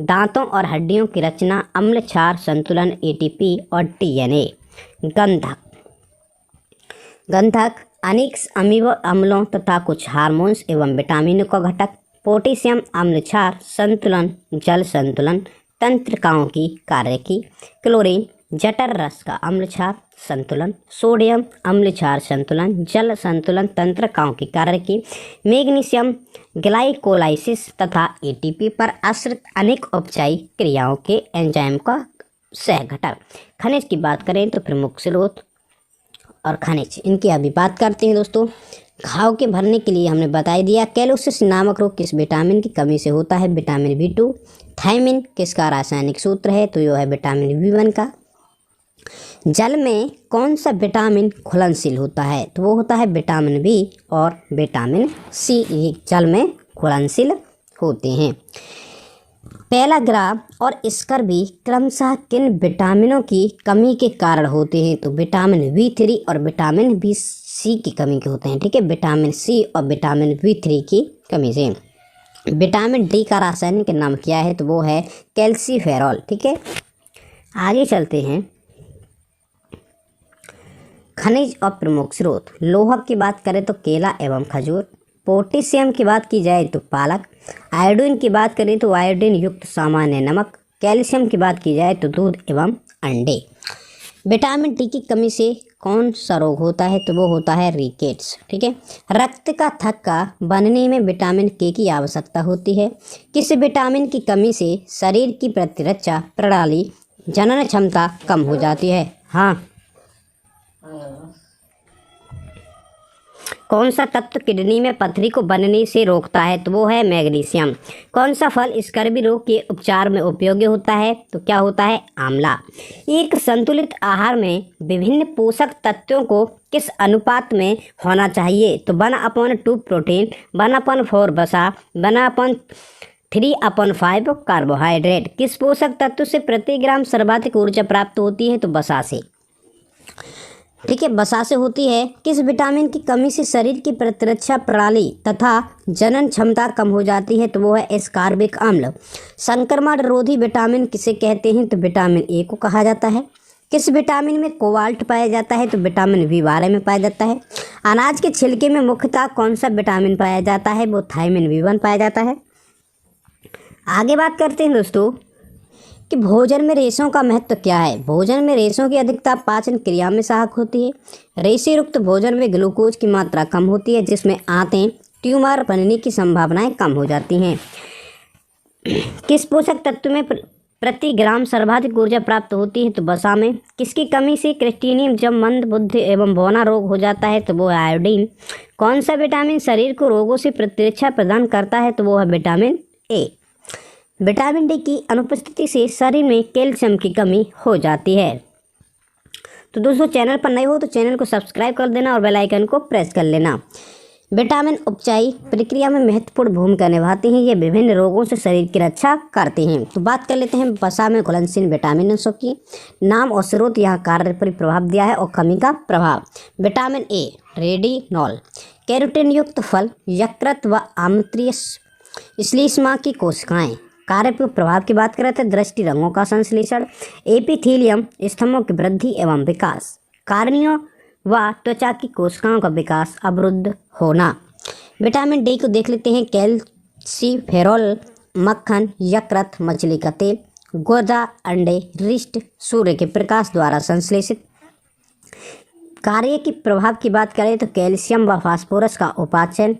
दांतों और हड्डियों की रचना, अम्ल क्षार संतुलन, ATP और DNA। गंधक अनेक अमीनो अम्लों तथा कुछ हार्मोन्स एवं विटामिनों का घटक। पोटेशियम अम्ल क्षार संतुलन, जल संतुलन तंत्रिकाओं की कार्य की। क्लोरीन जठर रस का अम्ल क्षार संतुलन। सोडियम अम्ल क्षार संतुलन, जल संतुलन तंत्रिकाओं की कार्य की। मैग्नीशियम ग्लाइकोलाइसिस तथा ATP पर आश्रित अनेक उपचायी क्रियाओं के एंजाइम का सहघटक। खनिज की बात करें तो प्रमुख स्रोत और खनिज, इनकी अभी बात करते हैं दोस्तों। घाव के भरने के लिए हमने बता दिया। कैलोसिस नामक रोग किस विटामिन की कमी से होता है विटामिन B2। थायमिन किसका रासायनिक सूत्र है तो यह है विटामिन B1 का। जल में कौन सा विटामिन घुलनशील होता है तो वो होता है विटामिन B और विटामिन C। ये जल में घुलनशील होते हैं। पहला ग्राह और स्कर्वी क्रमशः किन विटामिनों की कमी के कारण होते हैं? तो विटामिन B3 और विटामिन B की कमी के होते हैं। ठीक है, विटामिन C और विटामिन B3 की कमी से। विटामिन D का रासायनिक नाम क्या है? तो वो है कैल्सीफेरॉल। ठीक है, आगे चलते हैं। खनिज और प्रमुख स्रोत। लोहा की बात करें तो केला एवं खजूर। पोटेशियम की बात की जाए तो पालक। आयोडीन की बात करें तो आयोडीन युक्त सामान्य नमक। कैल्शियम की बात की जाए तो दूध एवं अंडे। विटामिन डी की कमी से कौन सा रोग होता है? तो वो होता है रिकेट्स। ठीक है, रक्त का थक्का बनने में विटामिन के की आवश्यकता होती है। किस विटामिन की कमी से शरीर की प्रतिरक्षा प्रणाली जनन क्षमता कम हो जाती है? हाँ, कौन सा तत्व किडनी में पथरी को बनने से रोकता है? तो वो है मैग्नीशियम। कौन सा फल स्कर्वी रोग के उपचार में उपयोगी होता है? तो क्या होता है? आंवला। एक संतुलित आहार में विभिन्न पोषक तत्वों को किस अनुपात में होना चाहिए? तो 1/2 प्रोटीन, 1/4 वसा, 1/3/5 कार्बोहाइड्रेट। किस पोषक तत्व से प्रति ग्राम सर्वाधिक ऊर्जा प्राप्त होती है? तो वसा से। ठीक है, वसा से होती है। किस विटामिन की कमी से शरीर की प्रतिरक्षा प्रणाली तथा जनन क्षमता कम हो जाती है? तो वो है एस्कॉर्बिक अम्ल। संक्रमण रोधी विटामिन किसे कहते हैं? तो विटामिन ए को कहा जाता है। किस विटामिन में कोबाल्ट पाया जाता है? तो विटामिन B12 में पाया जाता है। अनाज के छिलके में मुख्यतः कौन सा विटामिन पाया जाता है? वो थायमिन B1 पाया जाता है। आगे बात करते हैं दोस्तों कि भोजन में रेशों का महत्व क्या है। भोजन में रेशों की अधिकता पाचन क्रिया में सहायक होती है। रेशे युक्त भोजन में ग्लूकोज की मात्रा कम होती है, जिसमें आंतें, ट्यूमर बनने की संभावनाएं कम हो जाती हैं। किस पोषक तत्व में प्रति ग्राम सर्वाधिक ऊर्जा प्राप्त होती है? तो वसा में। किसकी कमी से क्रिस्टीनियम जब मंद बुद्धि एवं बौना रोग हो जाता है? तो वो है आयोडीन। कौन सा विटामिन शरीर को रोगों से प्रतिरक्षा प्रदान करता है? तो वो है विटामिन ए। विटामिन डी की अनुपस्थिति से शरीर में कैल्शियम की कमी हो जाती है। तो दोस्तों, चैनल पर नए हो तो चैनल को सब्सक्राइब कर देना और बेल आइकन को प्रेस कर लेना। विटामिन उपचाई प्रक्रिया में महत्वपूर्ण भूमिका निभाते हैं। ये विभिन्न रोगों से शरीर की रक्षा करते हैं। तो बात कर लेते हैं वसा में घुलनशील विटामिन की। नाम और स्रोत, यहाँ कार्य पर प्रभाव दिया है और कमी का प्रभाव। Vitamin A retinol. कैरोटीन युक्त फल, यकृत व आंतरिक श्लेष्मा की कोशिकाएं। कार्य पर प्रभाव की बात करें तो दृष्टि रंगों का संश्लेषण, एपिथेलियम स्तंभों की वृद्धि एवं विकास, कार्नियों व त्वचा की कोशिकाओं का विकास अवरुद्ध होना। विटामिन डी को देख लेते हैं। कैल्सीफेरॉल मक्खन, यकृत, मछली का तेल, गुर्दा, अंडे, रिष्ट, सूर्य के प्रकाश द्वारा संश्लेषित। कार्य की प्रभाव की बात करें तो कैल्शियम व फास्फोरस का उपापचय,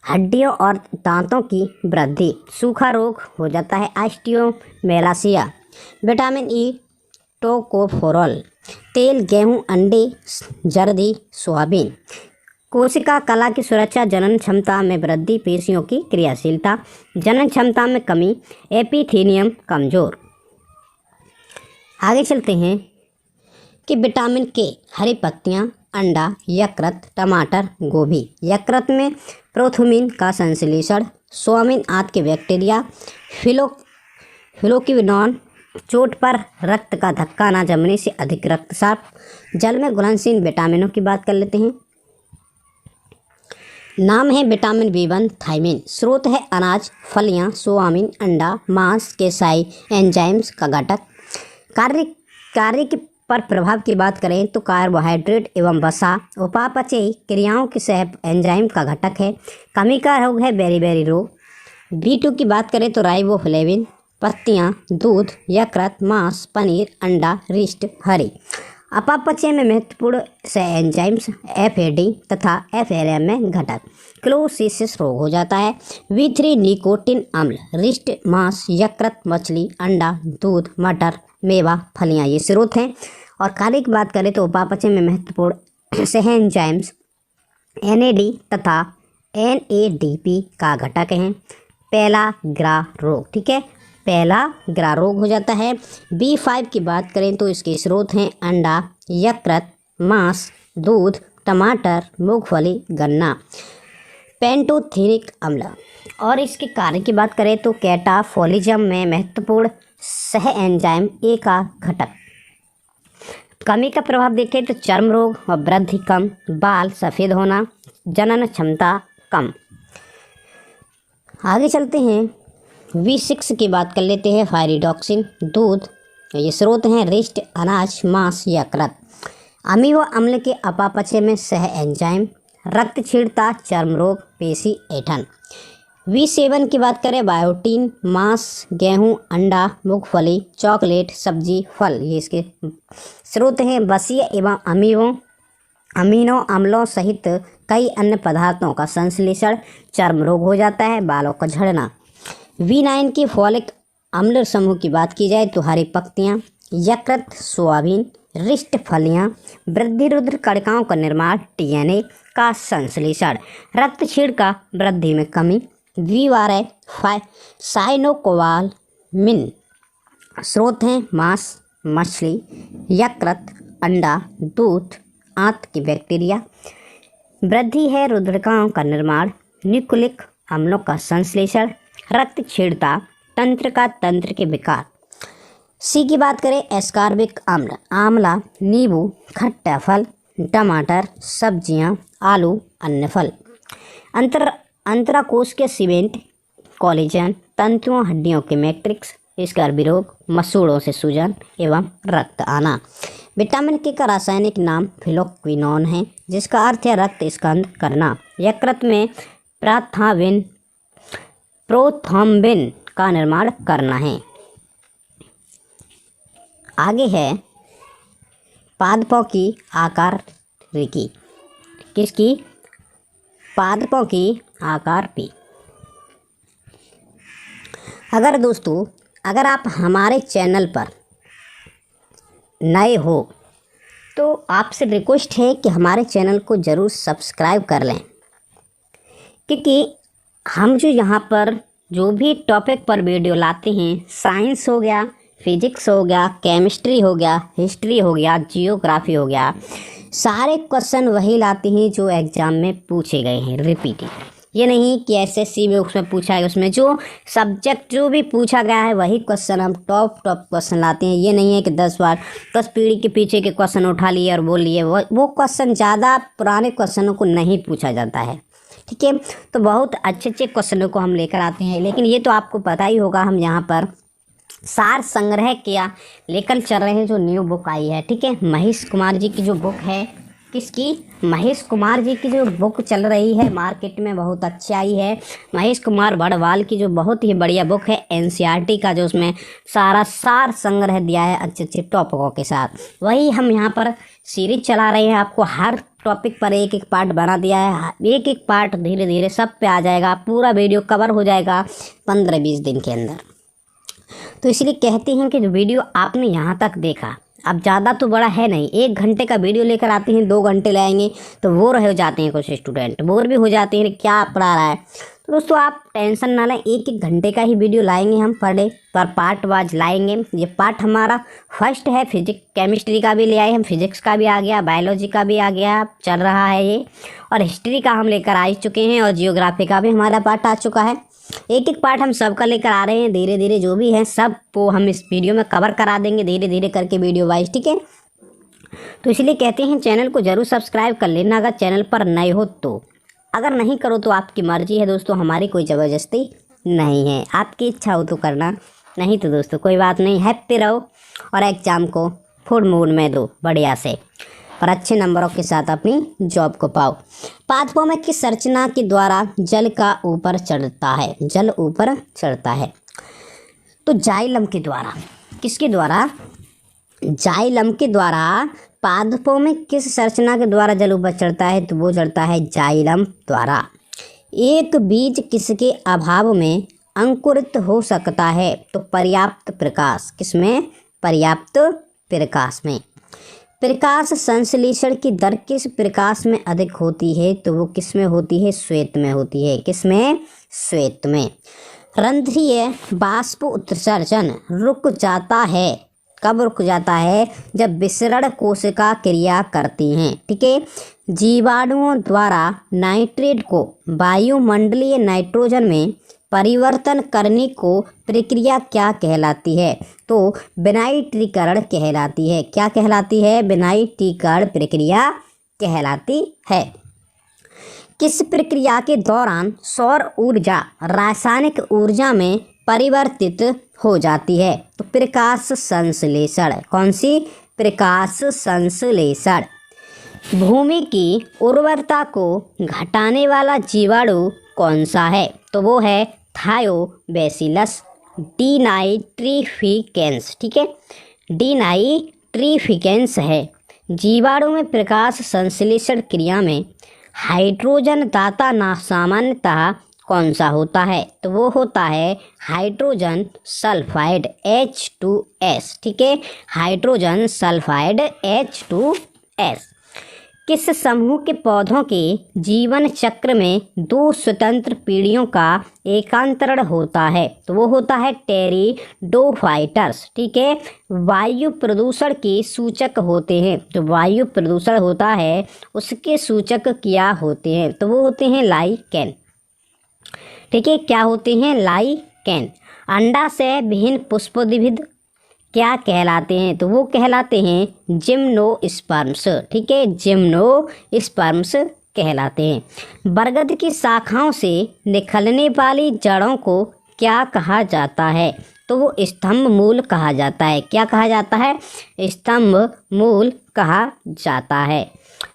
हड्डियों और दांतों की वृद्धि, सूखा रोग हो जाता है ऑस्टियोमेलासिया। विटामिन ई टोकोफेरोल तेल, गेहूं, अंडे, जर्दी, सोयाबीन। कोशिका कला की सुरक्षा, जनन क्षमता में वृद्धि, पेशियों की क्रियाशीलता, जनन क्षमता में कमी, एपिथेलियम कमजोर। आगे चलते हैं कि विटामिन के हरी पत्तियां, अंडा, यकृत, टमाटर, गोभी। यकृत में प्रोथुमिन का संश्लेषण, सोयाबीन आदि के बैक्टीरिया, फ्लोक्विनोन, चोट पर रक्त का धक्का न जमने से अधिक रक्तचाप। जल में घुलनशील विटामिनों की बात कर लेते हैं। नाम है विटामिन B1 थायमिन। स्रोत है अनाज, फलियां, सोयाबीन, अंडा, मांस, केसाई, एंजाइम्स का घटक। कार्य के पर प्रभाव की बात करें तो कार्बोहाइड्रेट एवं वसा, उपापचयी क्रियाओं के सह एंजाइम का घटक है। कमी का रोग है बेरी रोग। B2 की बात करें तो राइबोफ्लेविन, पत्तियां, दूध, यकृत, मांस, पनीर, अंडा, रिष्ट, हरी। अपापचय में महत्वपूर्ण सह एंजाइम्स FAD तथा FLM में घटक। क्लोसिसिस रोग हो जाता है। B3 निकोटिन अम्ल, रिष्ट, मांस, यकृत, मछली, अंडा, दूध, मटर, मेवा, फलियां ये स्रोत हैं। और कार्य की बात करें तो उपापचय में महत्वपूर्ण सह एंजाइम्स NAD तथा NADP का घटक हैं। पहला ग्रा रोग, ठीक है, पहला ग्रा रोग हो जाता है। B5 की बात करें तो इसके स्रोत हैं अंडा, यकृत, मांस, दूध, टमाटर, मूंगफली, गन्ना। पेंटोथेनिक अम्ल। और इसके कार्य की बात करें तो कैटाफोलिज्म में महत्वपूर्ण सह एंजाइम ए का घटक। कमी का प्रभाव देखें तो चर्म रोग और वृद्धि कम, बाल सफ़ेद होना, जनन क्षमता कम। आगे चलते हैं, V6 की बात कर लेते हैं। फायरिडॉक्सिन दूध, ये स्रोत हैं रिष्ट, अनाज, मांस, यकृत। अमीनो अम्ल के अपापचय में सह एंजाइम, रक्तक्षीणता, चर्म रोग, पेशी ऐंठन। V7 की बात करें, बायोटीन, मांस, गेहूं, अंडा, मूंगफली, चॉकलेट, सब्जी, फल। ये इसके स्रोत हैं बसीय एवं अमीनो अम्लों सहित कई अन्य पदार्थों का संश्लेषण, चर्म रोग हो जाता है, बालों का झड़ना। V9 की फॉलिक अम्ल समूह की बात की जाए तो हरी पत्तियां, यकृत, सोयाबीन, रिष्ट फलियां, वृद्धि रुद्र कणिकाओं का निर्माण, DNA का संश्लेषण, रक्तक्षीण का वृद्धि में कमी। V12 साइनोकोबालामिन, स्रोत हैं मांस, मछली, यकृत, अंडा, दूध, आंत की बैक्टीरिया। वृद्धि है रुद्रकाओं का निर्माण, न्यूक्लिक अम्लों का संश्लेषण, रक्तक्षीणता, तंत्र के विकार। सी की बात करें, एस्कॉर्बिक अम्ल, आंवला, नींबू, खट्टा फल, टमाटर, सब्जियां, आलू, अन्य फल। अंतराकोश के सीमेंट, कोलेजन, तंतुओं हड्डियों के मैट्रिक्स, स्कर्वी रोग, मसूड़ों से सूजन एवं रक्त आना। विटामिन के का रासायनिक नाम फिलोक्विनोन है, जिसका अर्थ है रक्त स्कंद करना। यकृत में प्रोथ्रोम्बिन का निर्माण करना है। आगे है पादपों की आकारिकी। किसकी? पादपों की आकारिकी। अगर आप हमारे चैनल पर नए हो तो आपसे रिक्वेस्ट है कि हमारे चैनल को ज़रूर सब्सक्राइब कर लें, क्योंकि हम जो यहाँ पर जो भी टॉपिक पर वीडियो लाते हैं, साइंस हो गया, फिजिक्स हो गया, केमिस्ट्री हो गया, हिस्ट्री हो गया, जियोग्राफी हो गया, सारे क्वेश्चन वही लाते हैं जो एग्ज़ाम में पूछे गए हैं रिपीटेड। ये नहीं कि SSC में उसमें पूछा है, उसमें जो सब्जेक्ट जो भी पूछा गया है वही क्वेश्चन हम टॉप क्वेश्चन लाते हैं। ये नहीं है कि 10 बार 10 पीढ़ी के पीछे के क्वेश्चन उठा लिए और बोल लिए। वो क्वेश्चन ज़्यादा पुराने क्वेश्चनों को नहीं पूछा जाता है, ठीक है। तो बहुत अच्छे अच्छे क्वेश्चनों को हम लेकर आते हैं। लेकिन ये तो आपको पता ही होगा, हम यहाँ पर सार संग्रह किया लेकर चल रहे हैं जो न्यू बुक आई है, ठीक है। महेश कुमार जी की जो बुक है, किसकी? महेश कुमार जी की जो बुक चल रही है मार्केट में, बहुत अच्छी आई है। महेश कुमार बड़वाल की जो बहुत ही बढ़िया बुक है NCERT का, जो उसमें सारा सार संग्रह दिया है अच्छे अच्छे टॉपिकों के साथ। वही हम यहाँ पर सीरीज चला रहे हैं। आपको हर टॉपिक पर एक एक पार्ट बना दिया है। एक एक पार्ट धीरे धीरे सब पे आ जाएगा, पूरा वीडियो कवर हो जाएगा 15-20 दिन के अंदर। तो इसलिए कहते हैं कि जो वीडियो आपने यहाँ तक देखा, अब ज़्यादा तो बड़ा है नहीं, 1 घंटे का वीडियो लेकर आते हैं, 2 घंटे लाएंगे तो बोर हो जाते हैं। कुछ स्टूडेंट बोर भी हो जाते हैं, क्या पढ़ा रहा है। तो दोस्तों आप टेंशन ना लें, 1-1 घंटे का ही वीडियो लाएंगे हम पर डे, पर पार्ट वाइज लाएंगे। ये पार्ट हमारा फर्स्ट है, फिजिक्स केमिस्ट्री का भी ले आए हम, फिजिक्स का भी आ गया, बायोलॉजी का भी आ गया, चल रहा है ये, और हिस्ट्री का हम लेकर आ चुके हैं, और जियोग्राफी का भी हमारा पार्ट आ चुका है। एक एक पार्ट हम सबका लेकर आ रहे हैं। धीरे धीरे जो भी है सब को हम इस वीडियो में कवर करा देंगे, धीरे धीरे करके वीडियो वाइज, ठीक है। तो इसलिए कहते हैं चैनल को जरूर सब्सक्राइब कर लेना अगर चैनल पर नए हो तो। अगर नहीं करो तो आपकी मर्जी है दोस्तों, हमारी कोई ज़बरदस्ती नहीं है। आपकी इच्छा हो तो करना, नहीं तो दोस्तों कोई बात नहीं। हैप्पी रहो और एग्ज़ाम को फुल मूड में दो बढ़िया से, और अच्छे नंबरों के साथ अपनी जॉब को पाओ। पादपों में किस संरचना के द्वारा जल का ऊपर चढ़ता है? जल ऊपर चढ़ता है तो जाइलम के द्वारा। किसके द्वारा? जाइलम के द्वारा। पादपों में किस संरचना के द्वारा जल ऊपर चढ़ता है? तो वो चढ़ता है जाइलम द्वारा। एक बीज किसके अभाव में अंकुरित हो सकता है? तो पर्याप्त प्रकाश। किसमें? पर्याप्त प्रकाश में। प्रकाश संश्लेषण की दर किस प्रकाश में अधिक होती है? तो वो किस में होती है? श्वेत में होती है। किसमें? श्वेत में। रंध्रीय बाष्प उत्सर्जन रुक जाता है कब रुक जाता है? जब विसरण कोशिका क्रिया करती हैं। ठीक है, जीवाणुओं द्वारा नाइट्रेट को वायुमंडलीय नाइट्रोजन में परिवर्तन करने को प्रक्रिया क्या कहलाती है? तो विनाइट्रीकरण कहलाती है। क्या कहलाती है? विनाइट्रीकरण प्रक्रिया कहलाती है। किस प्रक्रिया के दौरान सौर ऊर्जा रासायनिक ऊर्जा में परिवर्तित हो जाती है? तो प्रकाश संश्लेषण। कौन सी? प्रकाश संश्लेषण। भूमि की उर्वरता को घटाने वाला जीवाणु कौन सा है? तो वो है थायोबैसिलस डीनाइट्रिफिकेंस। ठीक है, डीनाइट्रिफिकेंस है। जीवाणु में प्रकाश संश्लेषण क्रिया में हाइड्रोजन दाता ना सामान्यतः कौन सा होता है? तो वो होता है हाइड्रोजन सल्फाइड H2S। ठीक है, हाइड्रोजन सल्फाइड H2S। किस समूह के पौधों के जीवन चक्र में 2 स्वतंत्र पीढ़ियों का एकांतरण होता है? तो वो होता है टेरिडोफाइटस। ठीक है, वायु प्रदूषण के सूचक होते हैं। तो वायु प्रदूषण होता है उसके सूचक क्या होते हैं? तो वो होते हैं लाइकेन। ठीक है, क्या होते हैं? लाइकेन। अंडाशय विहीन पुष्पोद्भिद क्या कहलाते हैं? तो वो कहलाते हैं जिम्नोस्पर्म्स। ठीक है, जिम्नोस्पर्म्स कहलाते हैं। बरगद की शाखाओं से निकलने वाली जड़ों को क्या कहा जाता है? तो वो स्तंभ मूल कहा जाता है। क्या कहा जाता है? स्तंभ मूल कहा जाता है।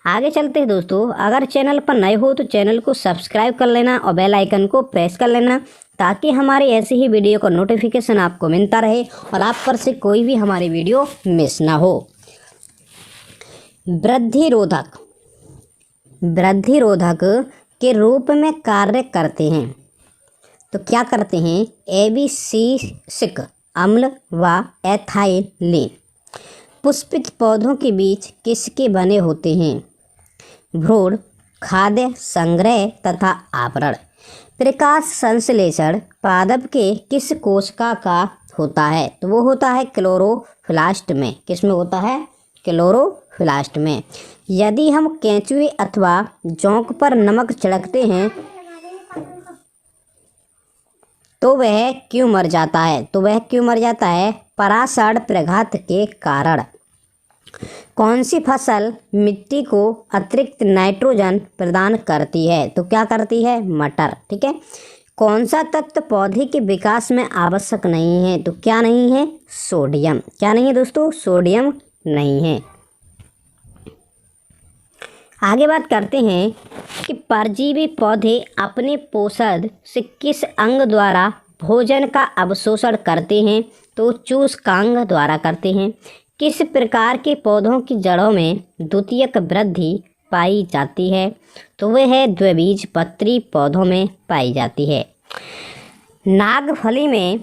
आगे चलते हैं दोस्तों। अगर चैनल पर नए हो तो चैनल को सब्सक्राइब कर लेना और बेल आइकन को प्रेस कर लेना, ताकि हमारे ऐसे ही वीडियो का नोटिफिकेशन आपको मिलता रहे और आप पर से कोई भी हमारी वीडियो मिस ना हो। वृद्धिरोधक के रूप में कार्य करते हैं। तो क्या करते हैं? एबिसिसिक अम्ल व एथाइलिन पुष्पित पौधों के बीच किसके बने होते हैं? भ्रूण, खाद्य संग्रह तथा आवरण। प्रकाश संश्लेषण पादप के किस कोशिका का होता है? तो वो होता है क्लोरोप्लास्ट में। किस में होता है? क्लोरोप्लास्ट में। यदि हम केंचुए अथवा जोंक पर नमक छिड़कते हैं तो वह क्यों मर जाता है? तो वह क्यों मर जाता है? परासरण प्रघात के कारण। कौन सी फसल मिट्टी को अतिरिक्त नाइट्रोजन प्रदान करती है? तो क्या करती है? मटर। ठीक है, कौन सा तत्व पौधे के विकास में आवश्यक नहीं है? तो क्या नहीं है? सोडियम। क्या नहीं है दोस्तों? सोडियम नहीं है। आगे बात करते हैं कि परजीवी पौधे अपने पोषण से किस अंग द्वारा भोजन का अवशोषण करते हैं? तो चूसकांग द्वारा करते हैं। किस प्रकार के पौधों की जड़ों में द्वितीयक वृद्धि पाई जाती है? तो वह है द्विबीजपत्री पौधों में पाई जाती है। नागफली में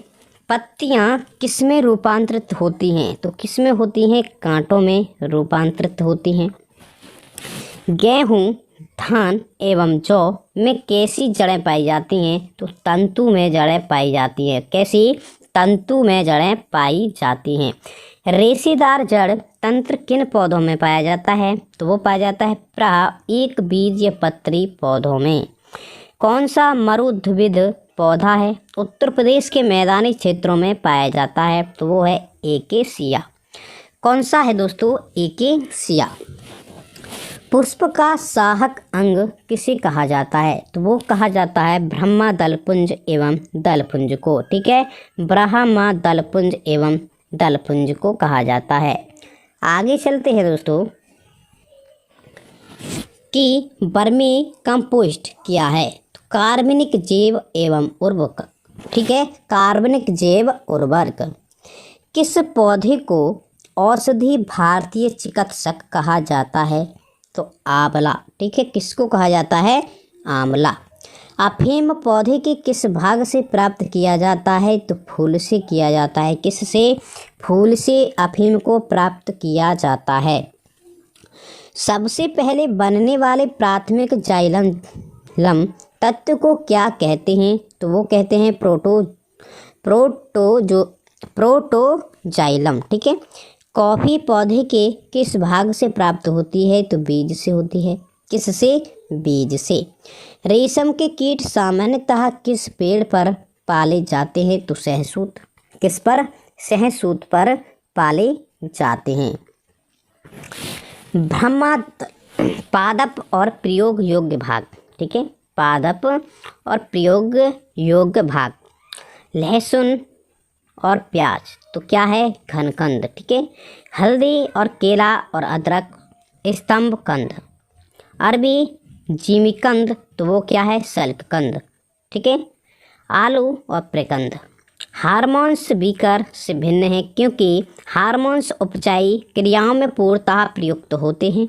पत्तियां किस में रूपांतरित होती हैं? तो किस में होती हैं? कांटों में रूपांतरित होती हैं। गेहूं, धान एवं जौ में कैसी जड़ें पाई जाती हैं? तो तंतु में जड़ें पाई जाती हैं। कैसी? तंतु में जड़ें पाई जाती हैं। रेशेदार जड़ तंत्र किन पौधों में पाया जाता है? तो वो पाया जाता है प्राय एक बीजपत्री पौधों में। कौन सा मरुद्भिद पौधा है? उत्तर प्रदेश के मैदानी क्षेत्रों में पाया जाता है। तो वो है एकेसिया। कौन सा है दोस्तों? एकेसिया। पुष्प का सहायक अंग किसे कहा जाता है? तो वो कहा जाता है ब्रह्मा दलपुंज एवं दलपुंज को। ठीक है, ब्रह्मा दलपुंज एवं दलपुंज को कहा जाता है। आगे चलते हैं दोस्तों कि वर्मी कंपोस्ट क्या है? तो कार्बनिक जैव एवं उर्वरक। ठीक है, कार्बनिक जैव उर्वरक। किस पौधे को औषधि भारतीय चिकित्सक कहा जाता है? तो आंवला। ठीक है, किसको कहा जाता है? आंवला। अफीम पौधे के किस भाग से प्राप्त किया जाता है? तो फूल से किया जाता है। किससे? फूल से अफीम को प्राप्त किया जाता है। सबसे पहले बनने वाले प्राथमिक जाइलम तत्व को क्या कहते हैं? तो वो कहते हैं जाइलम। ठीक है। कॉफ़ी पौधे के किस भाग से प्राप्त होती है? तो बीज से होती है। किससे? बीज से। रेशम के कीट सामान्यतः किस पेड़ पर पाले जाते हैं? तो सहसूत। किस पर? सहसूत पर पाले जाते हैं। ब्रह्मांड पादप और प्रयोग योग्य भाग। ठीक है। पादप और प्रयोग योग्य भाग, लहसुन और प्याज तो क्या है? घनकंद। ठीक है। हल्दी और केला और अदरक स्तंभ कंद। अरबी जिमीकंद तो वो क्या है? शल्ककंद। ठीक है। आलू और प्रकंद। हार्मोन्स बीकर से भिन्न है क्योंकि हार्मोन्स उपचाई क्रियाओं में पूर्णतः प्रयुक्त होते हैं।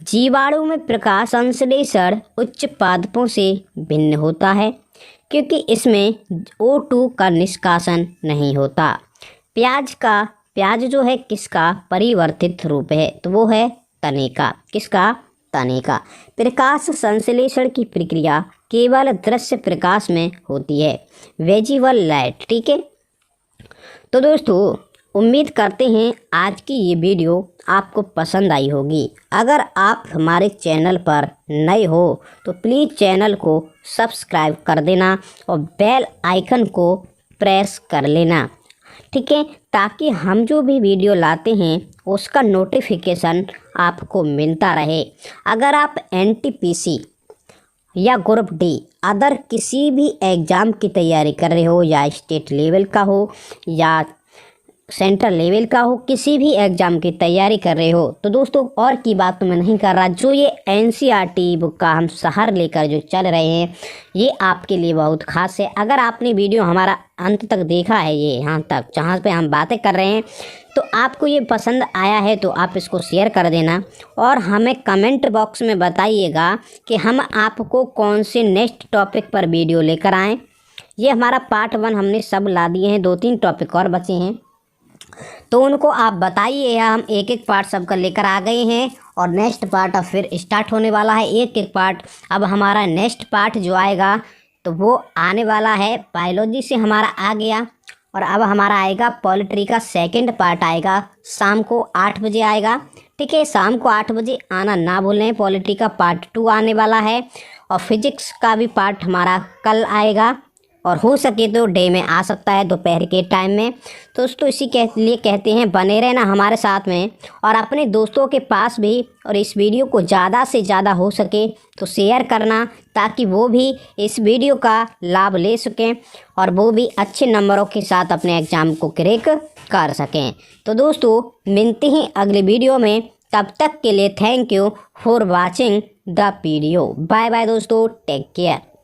जीवाणु में प्रकाश संश्लेषण उच्च पादपों से भिन्न होता है क्योंकि इसमें O2 का निष्कासन नहीं होता। प्याज जो है किसका परिवर्तित रूप है? तो वो है तने का। किसका? तने का। प्रकाश संश्लेषण की प्रक्रिया केवल दृश्य प्रकाश में होती है, विजिबल लाइट। ठीक है। तो दोस्तों उम्मीद करते हैं आज की ये वीडियो आपको पसंद आई होगी। अगर आप हमारे चैनल पर नए हो तो प्लीज़ चैनल को सब्सक्राइब कर देना और बेल आइकन को प्रेस कर लेना। ठीक है। ताकि हम जो भी वीडियो लाते हैं उसका नोटिफिकेशन आपको मिलता रहे। अगर आप NTPC या ग्रुप डी अदर किसी भी एग्ज़ाम की तैयारी कर रहे हो, या स्टेट लेवल का हो या सेंट्रल लेवल का हो, किसी भी एग्ज़ाम की तैयारी कर रहे हो तो दोस्तों और की बात तो मैं नहीं कर रहा, जो ये NCERT बुक का हम सहार लेकर जो चल रहे हैं ये आपके लिए बहुत ख़ास है। अगर आपने वीडियो हमारा अंत तक देखा है, ये यहाँ तक जहाँ पे हम बातें कर रहे हैं, तो आपको ये पसंद आया है तो आप इसको शेयर कर देना और हमें कमेंट बॉक्स में बताइएगा कि हम आपको कौन से नेक्स्ट टॉपिक पर वीडियो लेकर आएँ। ये हमारा पार्ट 1 हमने सब ला दिए हैं, 2-3 टॉपिक और बचे हैं तो उनको आप बताइए। हम एक एक पार्ट सबका लेकर आ गए हैं और नेक्स्ट पार्ट अब फिर स्टार्ट होने वाला है। एक एक पार्ट अब हमारा नेक्स्ट पार्ट जो आएगा तो वो आने वाला है, बायोलॉजी से हमारा आ गया और अब हमारा आएगा पोल्ट्री का सेकंड पार्ट आएगा, शाम को 8 बजे आएगा। ठीक है। शाम को 8 बजे आना ना भूलें। पोल्ट्री का पार्ट 2 आने वाला है और फिजिक्स का भी पार्ट हमारा कल आएगा और हो सके तो डे में आ सकता है, दोपहर के टाइम में। तो दोस्तों इसी के लिए कहते हैं बने रहना हमारे साथ में और अपने दोस्तों के पास भी, और इस वीडियो को ज़्यादा से ज़्यादा हो सके तो शेयर करना ताकि वो भी इस वीडियो का लाभ ले सकें और वो भी अच्छे नंबरों के साथ अपने एग्ज़ाम को क्रैक कर सकें। तो दोस्तों मिलते हैं अगले वीडियो में, तब तक के लिए thank you for watching the video. Bye bye दोस्तों, टेक केयर।